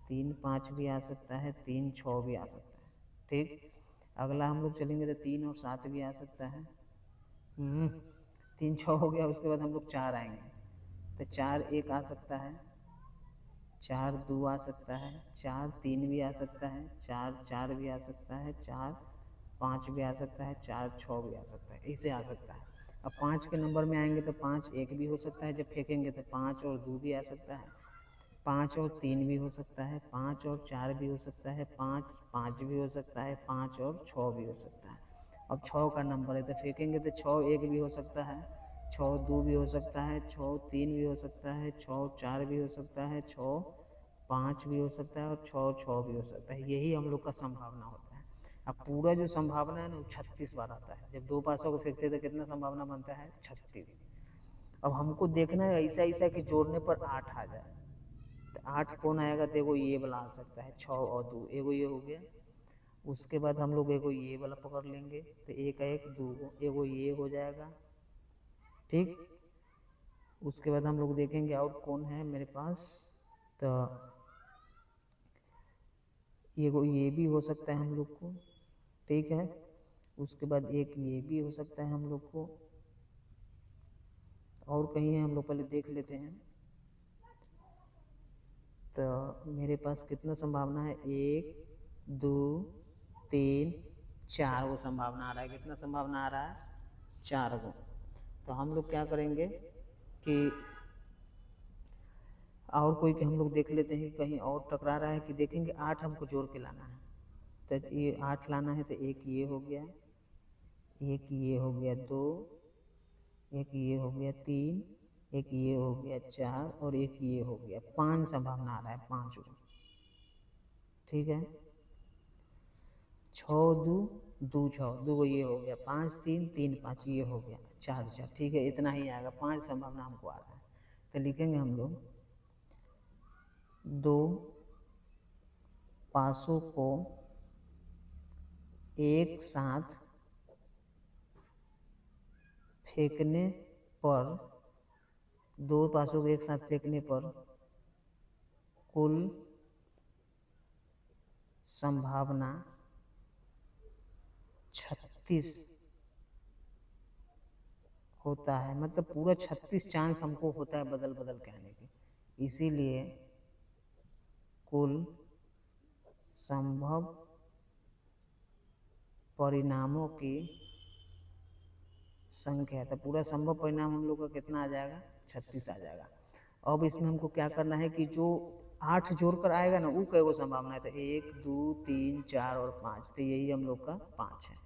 3-5 भी आ सकता है, 3-6 भी आ सकता है, ठीक। अगला हम लोग चलेंगे तो 3 और 7 भी आ सकता है। 3-6 हो गया। उसके बाद हम लोग 4 आएंगे तो 4-1 आ सकता है, 4-2 आ सकता है, 4-3 भी आ सकता है, 4-4 भी आ सकता है, 4-5 भी आ सकता है, 4-6 भी आ सकता है, ऐसे आ सकता है। अब 5 के नंबर में आएंगे तो 5 एक भी हो सकता है, जब फेंकेंगे तो 5 और 2 भी आ सकता है, 5 और 3 भी हो सकता है, 5 और 4 भी हो सकता है, 5 5 भी हो सकता है, 5 और 6 भी हो सकता है। अब 6 का नंबर है तो फेंकेंगे तो 6 एक भी हो सकता है, 6 2 भी हो सकता है, 6 3 भी हो सकता है, 6 4 भी हो सकता है, 6 5 भी हो सकता है और 6 6 भी हो सकता है। यही हम लोग का संभावना होता है। अब पूरा जो संभावना है ना वो 36 बार आता है। जब 2 पासों को फेंकते हैं तो कितना संभावना बनता है? 36। अब हमको देखना है ऐसा ऐसा कि जोड़ने पर 8 आ जाए। तो 8 कौन आएगा? तो एगो ये वाला आ सकता है, 6 और 2, एगो ये हो गया। उसके बाद हम लोग एगो ये वाला पकड़ लेंगे तो एक एक 2 एगो ये हो जाएगा, ठीक। उसके बाद हम लोग देखेंगे और कौन है मेरे पास, तो ये भी हो सकता है हम लोग को, ठीक है। उसके बाद एक ये भी हो सकता है हम लोग को, और कहीं है हम लोग पहले देख लेते हैं। तो मेरे पास कितना संभावना है? 1 2 3 4 गो संभावना आ रहा है। कितना संभावना आ रहा है? 4 गो। तो हम लोग क्या करेंगे कि और कोई के हम लोग देख लेते हैं कि कहीं और टकरा रहा है कि देखेंगे। 8 हमको जोड़ के लाना है, तो ये 8 लाना है तो एक ये हो गया, एक ये हो गया 2, एक ये हो गया 3, एक ये हो गया 4 और एक ये हो गया 5 संभावना आ रहा है, 5 गो, ठीक है। 6 2 2 6 2 ये हो गया, 5 3 3 5 ये हो गया 4 4, ठीक है। इतना ही आएगा, 5 संभावना हमको आ रहा है। तो लिखेंगे हम लोग 2 पासों को एक साथ फेंकने पर, 2 पासों को एक साथ फेंकने पर कुल संभावना 36 होता है। मतलब पूरा 36 चांस हमको होता है बदल बदल के आने की। इसीलिए कुल संभव परिणामों की संख्या, तो पूरा संभव परिणाम हम लोग का कितना आ जाएगा? 36 आ जाएगा। अब इसमें हमको क्या करना है कि जो 8 जोड़कर आएगा ना वो कई गो संभावना है? तो 1 2 3 4 और 5, तो यही हम लोग का 5 है।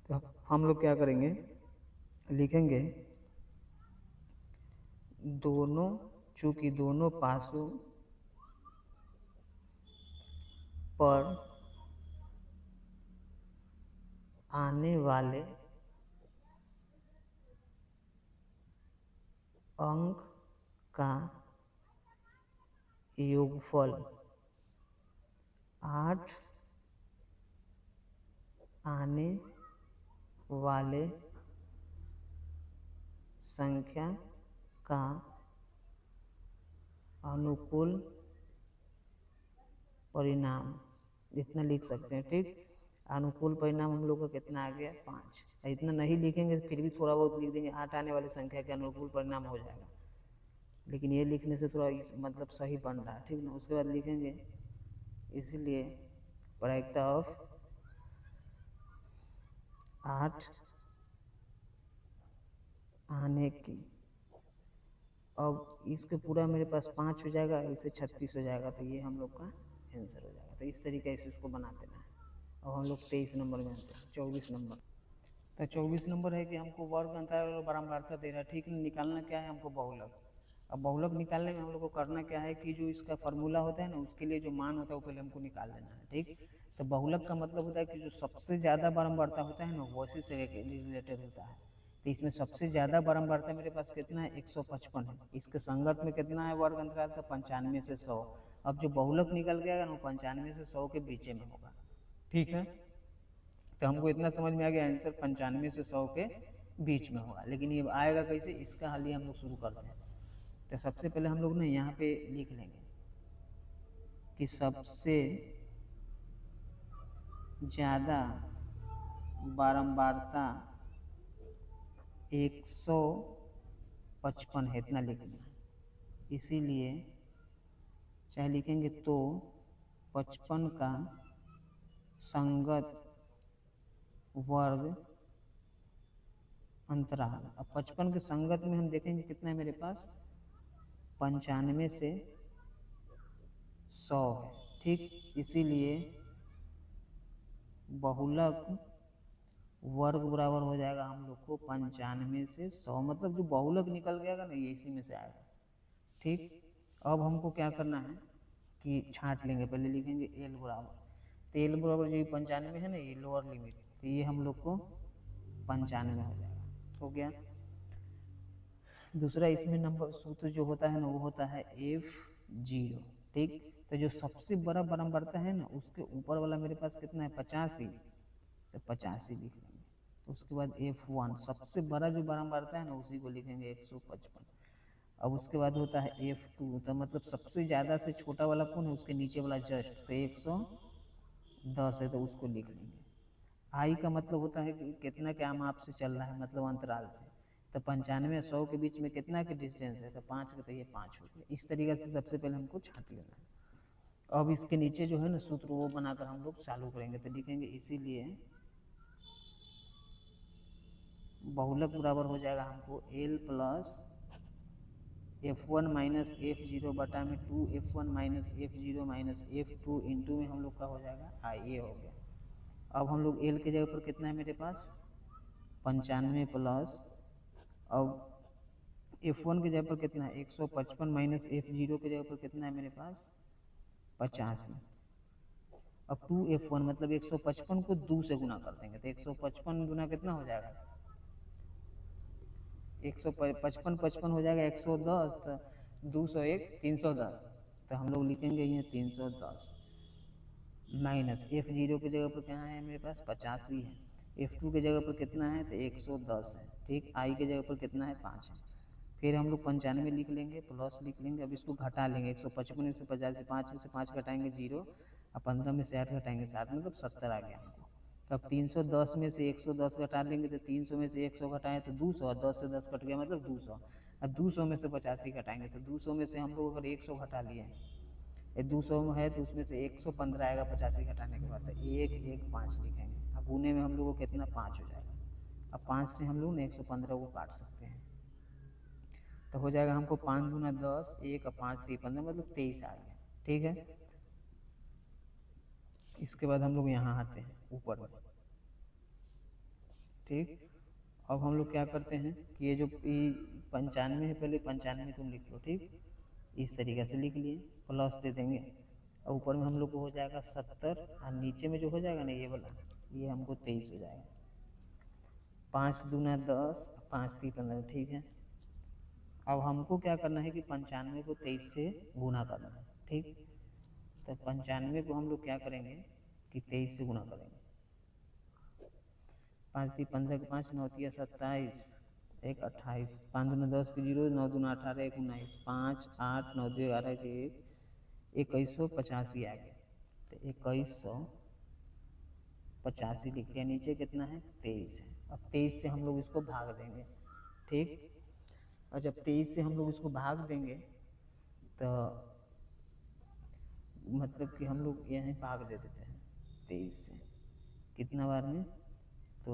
तो हम लोग क्या करेंगे, लिखेंगे दोनों, चूंकि दोनों पासों पर आने वाले अंक का योगफल 8 आने वाले संख्या का अनुकूल परिणाम, इतना लिख सकते हैं, ठीक। अनुकूल परिणाम हम लोग का कितना आ गया? 5। इतना नहीं लिखेंगे फिर भी थोड़ा बहुत लिख देंगे, 8 आने वाली संख्या के अनुकूल परिणाम हो जाएगा। लेकिन ये लिखने से थोड़ा इस मतलब सही बन रहा है, ठीक ना। उसके बाद लिखेंगे इसलिए प्रायिकता ऑफ 8 आने की। अब इसके पूरा मेरे पास 5 हो जाएगा, इसे 36 हो जाएगा, तो ये हम लोग का आंसर हो जाएगा। तो इस तरीके से इसको बना देना है। अब हम लोग 23 नंबर में आते हैं, 24 नंबर। तो 24 नंबर है कि हमको वर्ग अंतर और बारंबारता दे रहा है, ठीक है। निकालना क्या है हमको? बहुलक। अब बहुलक निकालने में हम लोग को करना क्या है कि जो इसका फार्मूला होता है ना उसके लिए जो मान होता है वो पहले हमको निकाल लेना है, ठीक। तो बहुलक का मतलब होता है कि जो सबसे ज़्यादा बारंबारता होता है ना वैसे से रिलेटेड होता है। तो इसमें सबसे ज़्यादा बारंबारता मेरे पास कितना है? 155 है। इसके संगत में कितना है वर्ग अंतराल? तो 95 से 100। अब जो बहुलक निकल गया ना वो 95 से 100 के बीच में होगा, ठीक है। तो हमको इतना समझ में आ गया, आंसर 95 से 100 के बीच में होगा। लेकिन ये आएगा कैसे? इसका हल ही हम लोग शुरू करते हैं। तो सबसे पहले हम लोग ना यहाँ पे लिख लेंगे कि सबसे ज़्यादा बारंबारता 155 है, इतना लिख लेना। इसीलिए चाहे लिखेंगे तो 55 का संगत वर्ग अंतराल। अब 55 के संगत में हम देखेंगे कितना है मेरे पास, 95 से 100 है, ठीक। इसीलिए बहुलक वर्ग बराबर हो जाएगा हम लोग को 95 से 100, मतलब जो बहुलक निकल गया ना ये इसी में से आएगा, ठीक। अब हमको क्या करना है कि छांट लेंगे, पहले लिखेंगे एल बराबर, तो एल बराबर जो 95 है ना ये लोअर लिमिट, तो ये हम लोग को 95 हो जाएगा, हो गया। दूसरा इसमें नंबर सूत्र जो होता है ना वो होता है F0, ठीक। तो जो सबसे बड़ा बराम बढ़ता है ना उसके ऊपर वाला मेरे पास कितना है 85, तो 85 लिख लेंगे। उसके बाद F1 सबसे बड़ा जो बराम बढ़ता है ना उसी को लिखेंगे 155। अब उसके बाद होता है F2, तो मतलब सबसे ज़्यादा से छोटा वाला कौन है, उसके नीचे वाला जस्ट, तो 110 है तो उसको लिख लेंगे। आई का मतलब होता है कि कितना क्या माप से चल रहा है, मतलब अंतराल से, तो 95 और 100 के बीच में कितना के डिस्टेंस है, तो 5 का, तो ये 5 हो गया। इस तरीके से सबसे पहले हमको छांट लेना है। अब इसके नीचे जो है ना सूत्र वो बनाकर हम लोग चालू करेंगे, तो लिखेंगे इसीलिए बहुलक बराबर हो जाएगा हमको L plus F1 minus F0 बटा में 2F1 minus F0 minus F2 into में हम लोग का हो जाएगा आई, ये हो गया। अब हम लोग L के जगह पर कितना है मेरे पास 95 प्लस, अब F1 के जगह पर कितना है 155 माइनस F0 के जगह पर कितना है मेरे पास 85। अब 2F1 मतलब 155 को 2 से गुना कर देंगे, तो 155 गुना कितना हो जाएगा 155, 55 हो जाएगा 110, तो 201 310, तो हम लोग लिखेंगे ये 310 माइनस F0 की जगह पर क्या है मेरे पास 85 है, F2 की जगह पर कितना है तो 110 है, ठीक। आई की जगह पर कितना है 5 है, फिर हम लोग 95 लिख लेंगे प्लस लिख लेंगे। अब इसको घटा लेंगे 155 में से 50 से 5 में से 5 घटाएंगे 0, और 15 में से 8 घटाएंगे 7, मतलब 70 आ गया हमको। तो अब 310 में से 110 घटा लेंगे, तो 300 में से 100 घटाएं तो 200, और 10 से 10 कट गया मतलब 200, और 200 में से 85 घटाएंगे, तो 200 में से हम लोग अगर 100 घटा लिए हैं, 200 में है तो उसमें से 115 आएगा 85 घटाने के बाद, तो 115 लिखेंगे। अब गुने में हम लोग को कितना 5 हो जाएगा, अब 5 से हम लोग 115 को काट सकते हैं, तो हो जाएगा हमको 5 गुना 10, 1 और 5 3 15, मतलब 23 आ गया, ठीक है। इसके बाद हम लोग यहाँ आते हैं ऊपर में, ठीक। अब हम लोग क्या करते हैं कि ये जो 95 है पहले 95 तुम लिख लो, ठीक। इस तरीके से लिख लिए, प्लस दे देंगे, और ऊपर में हम लोग को हो जाएगा 70, और नीचे में जो हो जाएगा ना ये वाला, ये हमको 23 हो जाएगा। 5 दूना 10, 5 3 15, ठीक है। अब हमको क्या करना है कि 95 को 23 से गुना करना है, ठीक। तो 95 को हम लोग क्या करेंगे कि 23 से गुना करेंगे, 5 3 15 के 5 9 3 27, 1 28, 5 दूना 10 के 0, 9 दूना 18 1 19, 5 8 9 2 11 के 1, 2185 आ गया, तो 2185 लिख दिया। नीचे कितना है 23 है। अब 23 से हम लोग इसको भाग देंगे, ठीक। और जब 23 से हम लोग इसको भाग देंगे तो मतलब कि हम लोग यहीं भाग दे देते हैं 23 से, कितना बार में, तो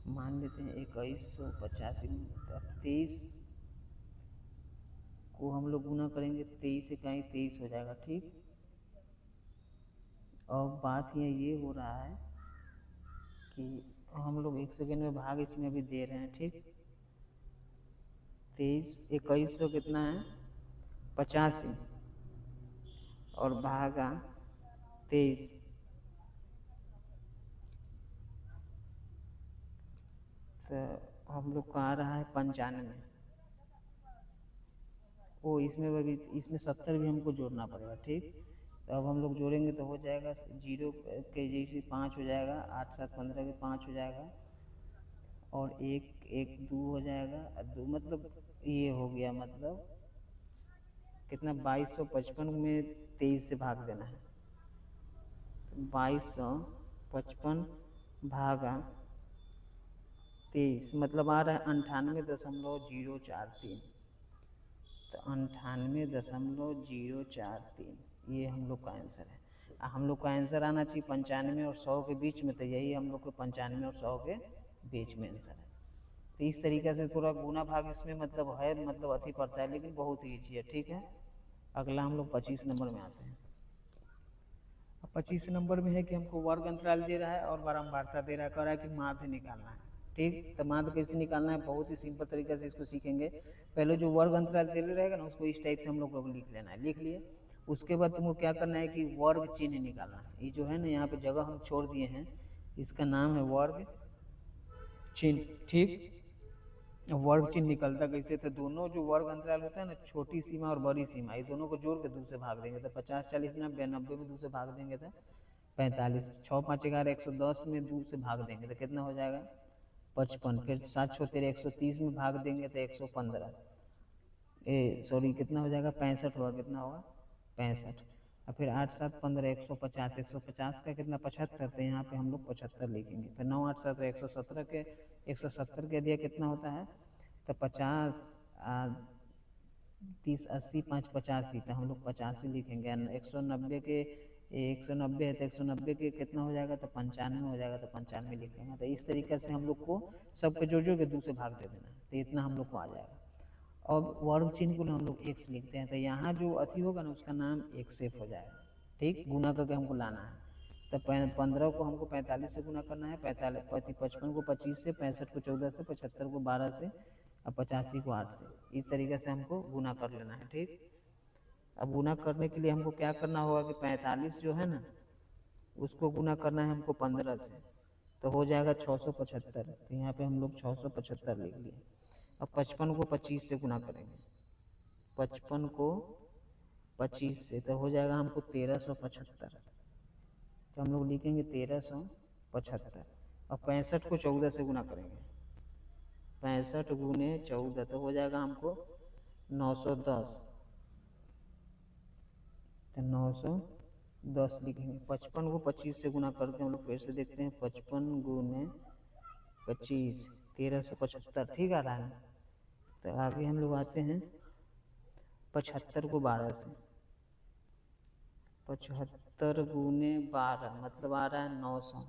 मान लेते हैं 2185 में। अब 23 को हम लोग गुना करेंगे, 23 से कहीं 23 हो जाएगा, ठीक। और बात ये हो रहा है कि हम लोग 1 सेकेंड में भाग इसमें भी दे रहे हैं, ठीक। 23 2100 कितना है 85, और भागा 23, तो हम लोग का आ रहा है 95। वो इसमें भी, इसमें 70 भी हमको जोड़ना पड़ेगा, ठीक। तो अब हम लोग जोड़ेंगे तो हो जाएगा 0 के जैसे 5 हो जाएगा, 8 7 15 के 5 हो जाएगा, और 1 1 2 हो जाएगा, 2 मतलब ये हो गया, मतलब कितना 2255 में 23 से भाग देना है, 2255 भागा 23 मतलब आ रहा है 98.043, तो 98.043 ये हम लोग का आंसर है। हम लोग का आंसर आना चाहिए 95 और 100 के बीच में, तो यही हम लोग को 95 और 100 के बीच में आंसर है। तो इस तरीके से थोड़ा गुना भाग इसमें मतलब है, मतलब अति पड़ता है, लेकिन बहुत ही ईजी है। ठीक है, अगला हम लोग 25 नंबर में आते हैं। अब 25 नंबर में है कि हमको वर्ग अंतराल दे रहा है और बारंबारता दे रहा है, कह रहा है कि माध्य निकालना है। ठीक, तो माध्य कैसे निकालना है, बहुत ही सिंपल तरीके से इसको सीखेंगे। पहले जो वर्ग अंतराल दे रहेगा ना, उसको इस टाइप से हम लोग को लिख लेना है। लिख लिए, उसके बाद तुमको क्या करना है कि वर्ग चिन्ह निकालना है। ये जो है ना, यहाँ पे जगह हम छोड़ दिए हैं, इसका नाम है वर्ग चिन्ह। ठीक, वर्ग चिन्ह निकलता कैसे, तो दोनों जो वर्ग अंतराल होता है ना, छोटी सीमा और बड़ी सीमा, ये दोनों को जोड़ के 2 से भाग देंगे तो 50 40 90, 90 में 2 से भाग देंगे तो 45, 6 5 11 110 में 2 से भाग देंगे तो कितना हो जाएगा 55, फिर 7 6 13 130 में भाग देंगे तो 115, सॉरी कितना हो जाएगा 65 होगा, कितना होगा 65, और फिर 8 7 15 150, 150 का कितना 75, तो यहाँ पे हम लोग 75 लिखेंगे। फिर 9 8 7 117 के 170 के दिया कितना होता है, तो 50 30 80 5 85, तो हम लोग 85 लिखेंगे। 190 के 190 है तो 190 के कितना हो जाएगा, तो 95 हो जाएगा, तो 95 लिख लेंगे। तो इस तरीके से हम लोग को सबके जोड़ जोड़ के 2 से भाग दे देना है, तो इतना हम लोग को आ जाएगा। अब वर्ग चिन्ह को हम लोग x लिखते हैं, तो यहाँ जो अति होगा ना, उसका नाम x हो जाएगा। ठीक, गुना करके हमको लाना है, तो 15 को हमको 45 से गुना करना है, 55 को 25 से, 65 को 14 से, 75 को 12 से, और 85 को 8 से। इस तरीके से हमको गुना कर लेना है। ठीक, अब गुना करने के लिए हमको क्या करना होगा कि 45 जो है ना, उसको गुना करना है हमको 15 से, तो हो जाएगा 675। तो यहाँ पे हम लोग 675 लिख लिए। अब 55 को 25 से गुना करेंगे, 55 को 25 से, तो हो जाएगा हमको 1375, तो हम लोग लिखेंगे 1375। और 65 को 14 से गुना करेंगे, 65 गुने 14, तो हो जाएगा हमको 910, तो 910 लिखेंगे। 55 को 25 से गुना करके हम लोग फिर से देखते हैं, 55 गुने 25 1375, ठीक आ रहा है। तो आगे हम लोग आते हैं 75 को 12 से, 75 गुने 12 मतलब आ रहा है 900,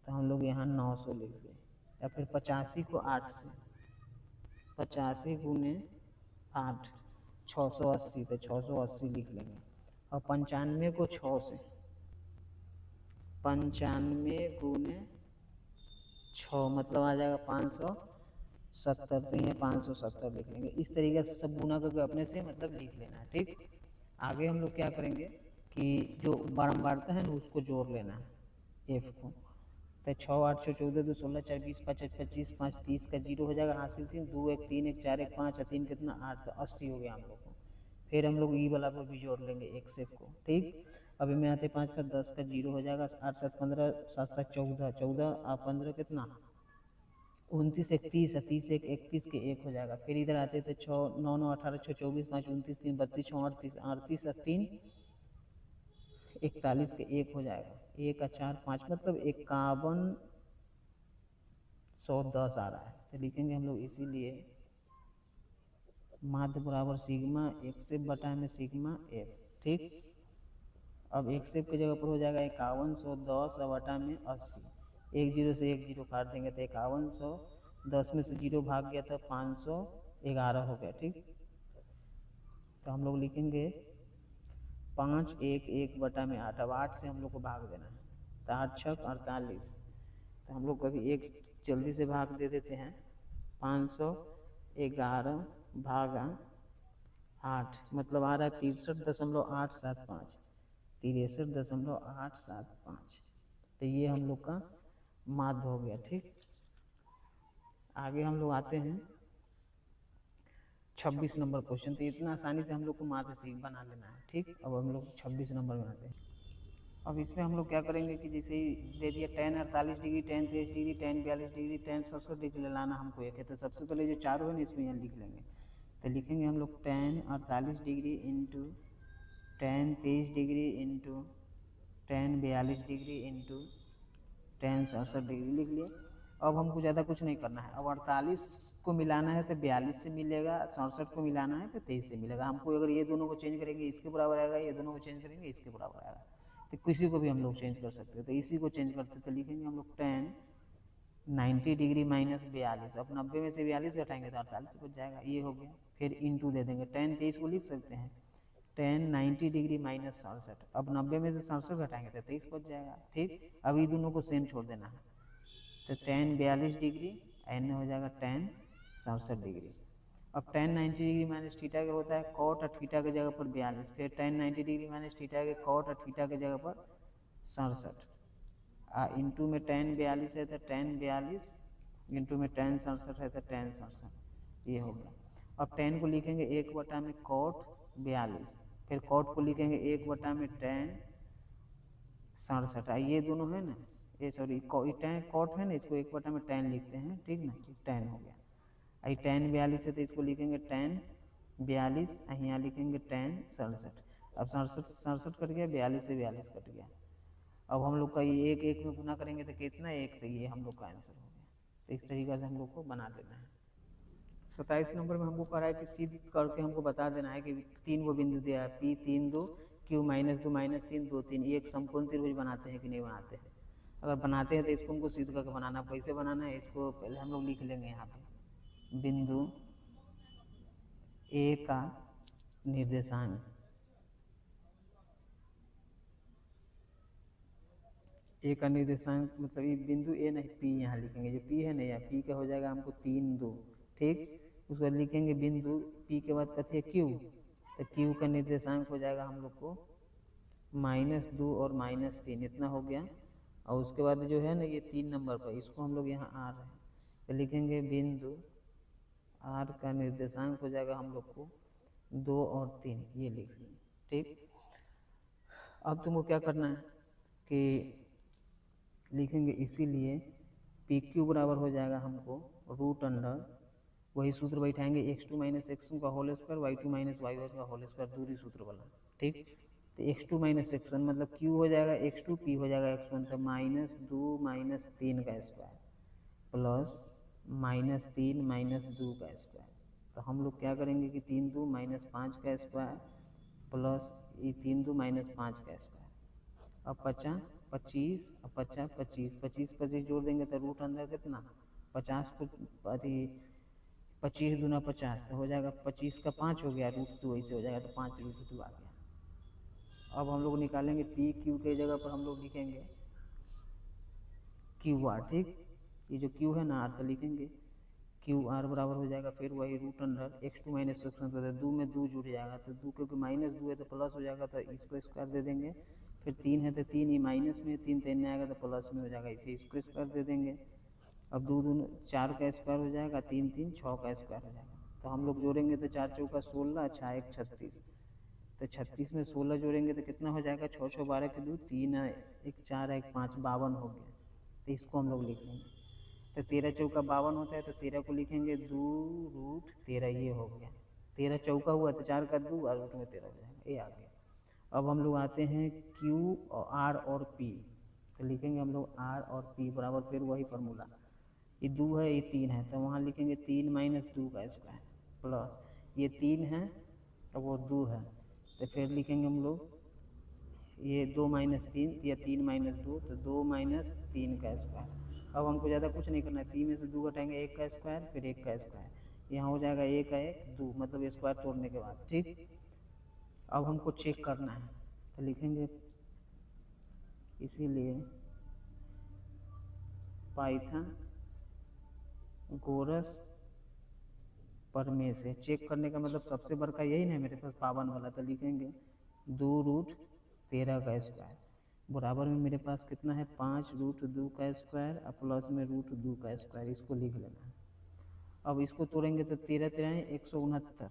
तो हम लोग यहाँ 900 लिख दें। या फिर 85 को 8 से, 85 गुने 8 680, तो 680 लिख लेंगे। और 95 को 6 से, 95 गुने 6 मतलब आ जाएगा 570, तो ये 570 लिख लेंगे। इस तरीके से सब गुना करके अपने से मतलब लिख लेना है। ठीक, आगे हम लोग क्या करेंगे कि जो बारंबारता है ना, उसको जोड़ लेना है f को। तो 6 8 6 14 2 16 4 20 5 25 5 30 का 0 हो जाएगा, हासिल 3 2 1 3 1 4 1 5 3 कितना 8, तो 80 हो गया हम लोग को। फिर हम लोग ई वाला को भी जोड़ लेंगे x को। ठीक, अभी में आते 5 पर 10 का 0 हो जाएगा, 8 7 15 7 7 14 14 और 15 कितना 29 31, 30 1 31 के 1 हो जाएगा। फिर इधर आते थे 6 9 9 18 6 24 5 29 3 32 6 38 38 और 3 41 के 1 हो जाएगा, 1 और 4 5 मतलब 51 110 आ रहा है। तो लिखेंगे हम लोग इसीलिए माध्य बराबर सिग्मा x बटा में सिग्मा f। ठीक, अब x की जगह पर हो जाएगा 5110 बटा में 80, 1 0 से 1 0 काट देंगे तो 5110 में से 0 भाग गया था 511 हो गया। ठीक, तो हम लोग लिखेंगे 5 1 1 बटा में 8, अब 8 से हम लोग को भाग देना है, तो 8 6 48, तो हम लोग कभी एक जल्दी से भाग दे देते हैं, 511 भागा 8 मतलब आ रहा है 63.875, 63.875, तो ये हम लोग का माध्य हो गया। ठीक, आगे हम लोग आते हैं 26 नंबर क्वेश्चन। तो इतना आसानी से हम लोग को माध्य सीख बना लेना है। ठीक, अब हम लोग 26 नंबर में आते हैं। अब इसमें हम लोग क्या करेंगे कि जैसे ही दे दिया tan 48 degree, tan 23 degree, tan 42 degree, tan 67 degree लाना हमको एक है, तो सबसे पहले जो चारों है ना इसमें यहाँ लिख लेंगे। तो लिखेंगे हम लोग tan 48 degree into tan 23 degree into tan 42 degree into tan 67 degree लिख लिए। अब हमको ज़्यादा कुछ नहीं करना है। अब 48 को मिलाना है तो 42 से मिलेगा, 67 को मिलाना है तो 23 से मिलेगा। हमको अगर ये दोनों को चेंज करेंगे इसके बराबर आएगा, ये दोनों को चेंज करेंगे इसके बराबर आएगा, तो किसी को भी हम लोग चेंज कर सकते हैं। तो इसी को चेंज करते तो लिखेंगे हम लोग tan 90 डिग्री माइनस 42, अब 90 में से 42 घटाएंगे तो 48 बच जाएगा, ये हो गया। फिर इंटू दे देंगे, tan 23 को लिख सकते हैं tan 90 डिग्री माइनस 67, अब 90 में से 67 घटाएंगे तो 23 बच जाएगा। ठीक, अब ये दोनों को सेम छोड़ देना है, तो tan 42 डिग्री एन हो जाएगा tan 67 डिग्री। अब tan 90 डिग्री माइनस थीटा का होता है कॉट और थीटा की जगह पर 42, फिर tan 90 डिग्री माइनस थीटा के कॉट और थीटा की जगह पर 67, इंटू में tan 42 है तो tan 42, इंटू में tan 67 है तो tan 67, ये हो गया। अब tan को लिखेंगे 1 में cot 42, फिर cot को लिखेंगे 1 में tan 67, ये दोनों है ना, ये सॉरी tan cot है ना, इसको 1 में tan लिखते हैं, ठीक ना, tan हो गया। आई tan 42 है तो इसको लिखेंगे tan 42, यहाँ लिखेंगे tan 67, अब 67 कट गया, 42 से 42 कट गया। अब हम लोग का ये एक एक में गुना करेंगे तो कितना, एक, तो ये हम लोग का आंसर हो गया। तो इस तरीके से हम लोग को बना देना है। 27 नंबर में हमको कह रहा है कि सीध करके हमको बता देना है कि 3 को बिंदु दिया है, P 3 2 Q -2 -3 2 3, ये एक समकोण त्रिभुज बनाते हैं कि नहीं बनाते हैं। अगर बनाते हैं तो इसको हमको सीध करके बनाना, कैसे बनाना है इसको पहले हम लोग लिख लेंगे। यहाँ पे बिंदु ए का निर्देशांक, ए का निर्देशांक मतलब ये बिंदु ए नहीं पी, यहाँ लिखेंगे जो पी है ना, या पी का हो जाएगा हमको 3 2, ठीक। उसके बाद लिखेंगे बिंदु पी के बाद कथी है क्यू, तो क्यू का निर्देशांक हो जाएगा हम लोग को -2 और -3, इतना हो गया। और उसके बाद जो है ना ये 3 नंबर पर, इसको हम लोग यहाँ आर है तो लिखेंगे बिंदु आर का निर्देशांक हो जाएगा हम लोग को 2 और 3, ये लिख लेंगे, ठीक। अब तुमको क्या करना है कि लिखेंगे, इसीलिए पी क्यू बराबर हो जाएगा हमको √अंडर, वही सूत्र बैठाएंगे x2 - x1 का होल स्क्वायर, y2 - y1 का होल स्क्वायर, दूरी सूत्र वाला, ठीक। तो x2 - x1 मतलब q हो जाएगा x2, p हो जाएगा x1, तो -2 - 3 का स्क्वायर प्लस -3 - 2 का स्क्वायर। तो हम लोग क्या करेंगे कि 3 2 - 5 का स्क्वायर प्लस ये 3 2 - 5 का स्क्वायर, अब 50 25 और 50 25 25 25 जोड़ देंगे तो रूट अंदर कितना 50 को अति 25 दूना 50, तो हो जाएगा 25 का 5 हो गया, √2 ऐसे हो जाएगा, तो 5 √2 आ गया। अब हम लोग निकालेंगे पी क्यू के जगह पर हम लोग लिखेंगे क्यू आर, ठीक। ये जो क्यू है ना आर, तो लिखेंगे क्यू आर बराबर हो जाएगा फिर वही √अंडर x2 - x1, तो 2 में 2 जुड़ जाएगा, तो 2 क्योंकि -2 है तो प्लस हो जाएगा, तो इसको स्क्वायर दे देंगे। फिर 3 है तो 3 ही माइनस में, 3 3 आएगा तो प्लस में हो जाएगा, इसे इसको स्क्वायर दे देंगे। अब 2 2 4 का स्क्वायर हो जाएगा, 3 3 6 का स्क्वायर हो जाएगा। तो हम लोग जोड़ेंगे तो 4 चौका 16, 6 1 36, तो 36 में 16 जोड़ेंगे तो कितना हो जाएगा, 6 6 12 के 2, 3 1 4 1 5 52 हो गया। तो इसको हम लोग लिख लेंगे, तो 13 चौका 52 होता है, तो 13 को लिखेंगे 2√13, ये हो गया। 13 चौका हुआ तो 4 का 2 और रूट में 13 हो जाएगा, ये आ गया। अब हम लोग आते हैं क्यू और आर और पी, तो लिखेंगे हम लोग आर और पी बराबर फिर वही फार्मूला, ये 2 है ये 3 है, तो वहाँ लिखेंगे 3 - 2 का स्क्वायर प्लस ये 3 है और वो 2 है, तो फिर लिखेंगे हम लोग ये 2 - 3 या 3 - 2, तो 2 - 3 का स्क्वायर। अब हमको ज़्यादा कुछ नहीं करना है, 3 में से 2 घटाएंगे 1 का स्क्वायर, फिर 1 का स्क्वायर, यहाँ हो जाएगा 1 का 1 2, मतलब स्क्वायर तोड़ने के बाद, ठीक। अब हमको चेक करना है तो लिखेंगे, इसीलिए पाइथन गोरस परमेय से चेक करने का मतलब सबसे बड़का यही ना मेरे पास पावन वाला, तो लिखेंगे 2√13 का स्क्वायर बराबर में मेरे पास कितना है 5√2 का स्क्वायर और प्लस में √2 का स्क्वायर, इसको लिख लेना है। अब इसको तोड़ेंगे तो 13 13 169,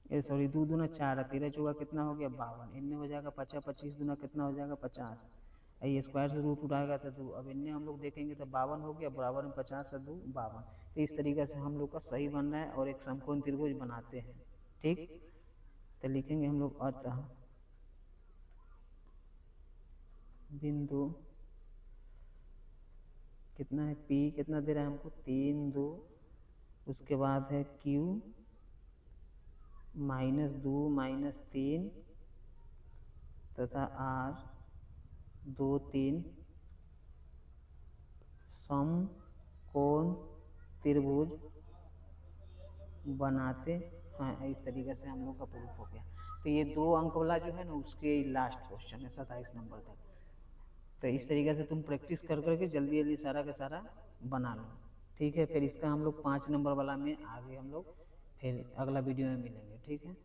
ये सॉरी 2 दूना 4, 13 चौका कितना हो गया 52, इनमें हो जाएगा 50, 25 दूना कितना हो जाएगा 50, ये स्क्वायर से रूट उठाएगा तो 2, अब इनमें हम लोग देखेंगे तो 52 हो गया, बराबर में 50 और 2 52। तो इस तरीके से हम लोग का सही बन रहा है और एक समकोण त्रिभुज बनाते हैं, ठीक। तो लिखेंगे हम लोग अतः बिंदु कितना है P कितना दे रहा है हमको 3 2, उसके बाद है Q -2 -3 तथा R 2 3 समकोण त्रिभुज बनाते हैं। इस तरीके से हम लोग का प्रूफ हो गया। तो ये 2 अंक वाला जो है ना उसके लास्ट क्वेश्चन है 27 नंबर तक। तो इस तरीके से तुम प्रैक्टिस कर करके जल्दी जल्दी सारा का सारा बना लो, ठीक है। फिर इसका हम लोग 5 नंबर वाला में आगे हम लोग फिर अगला वीडियो में मिलेंगे, ठीक है।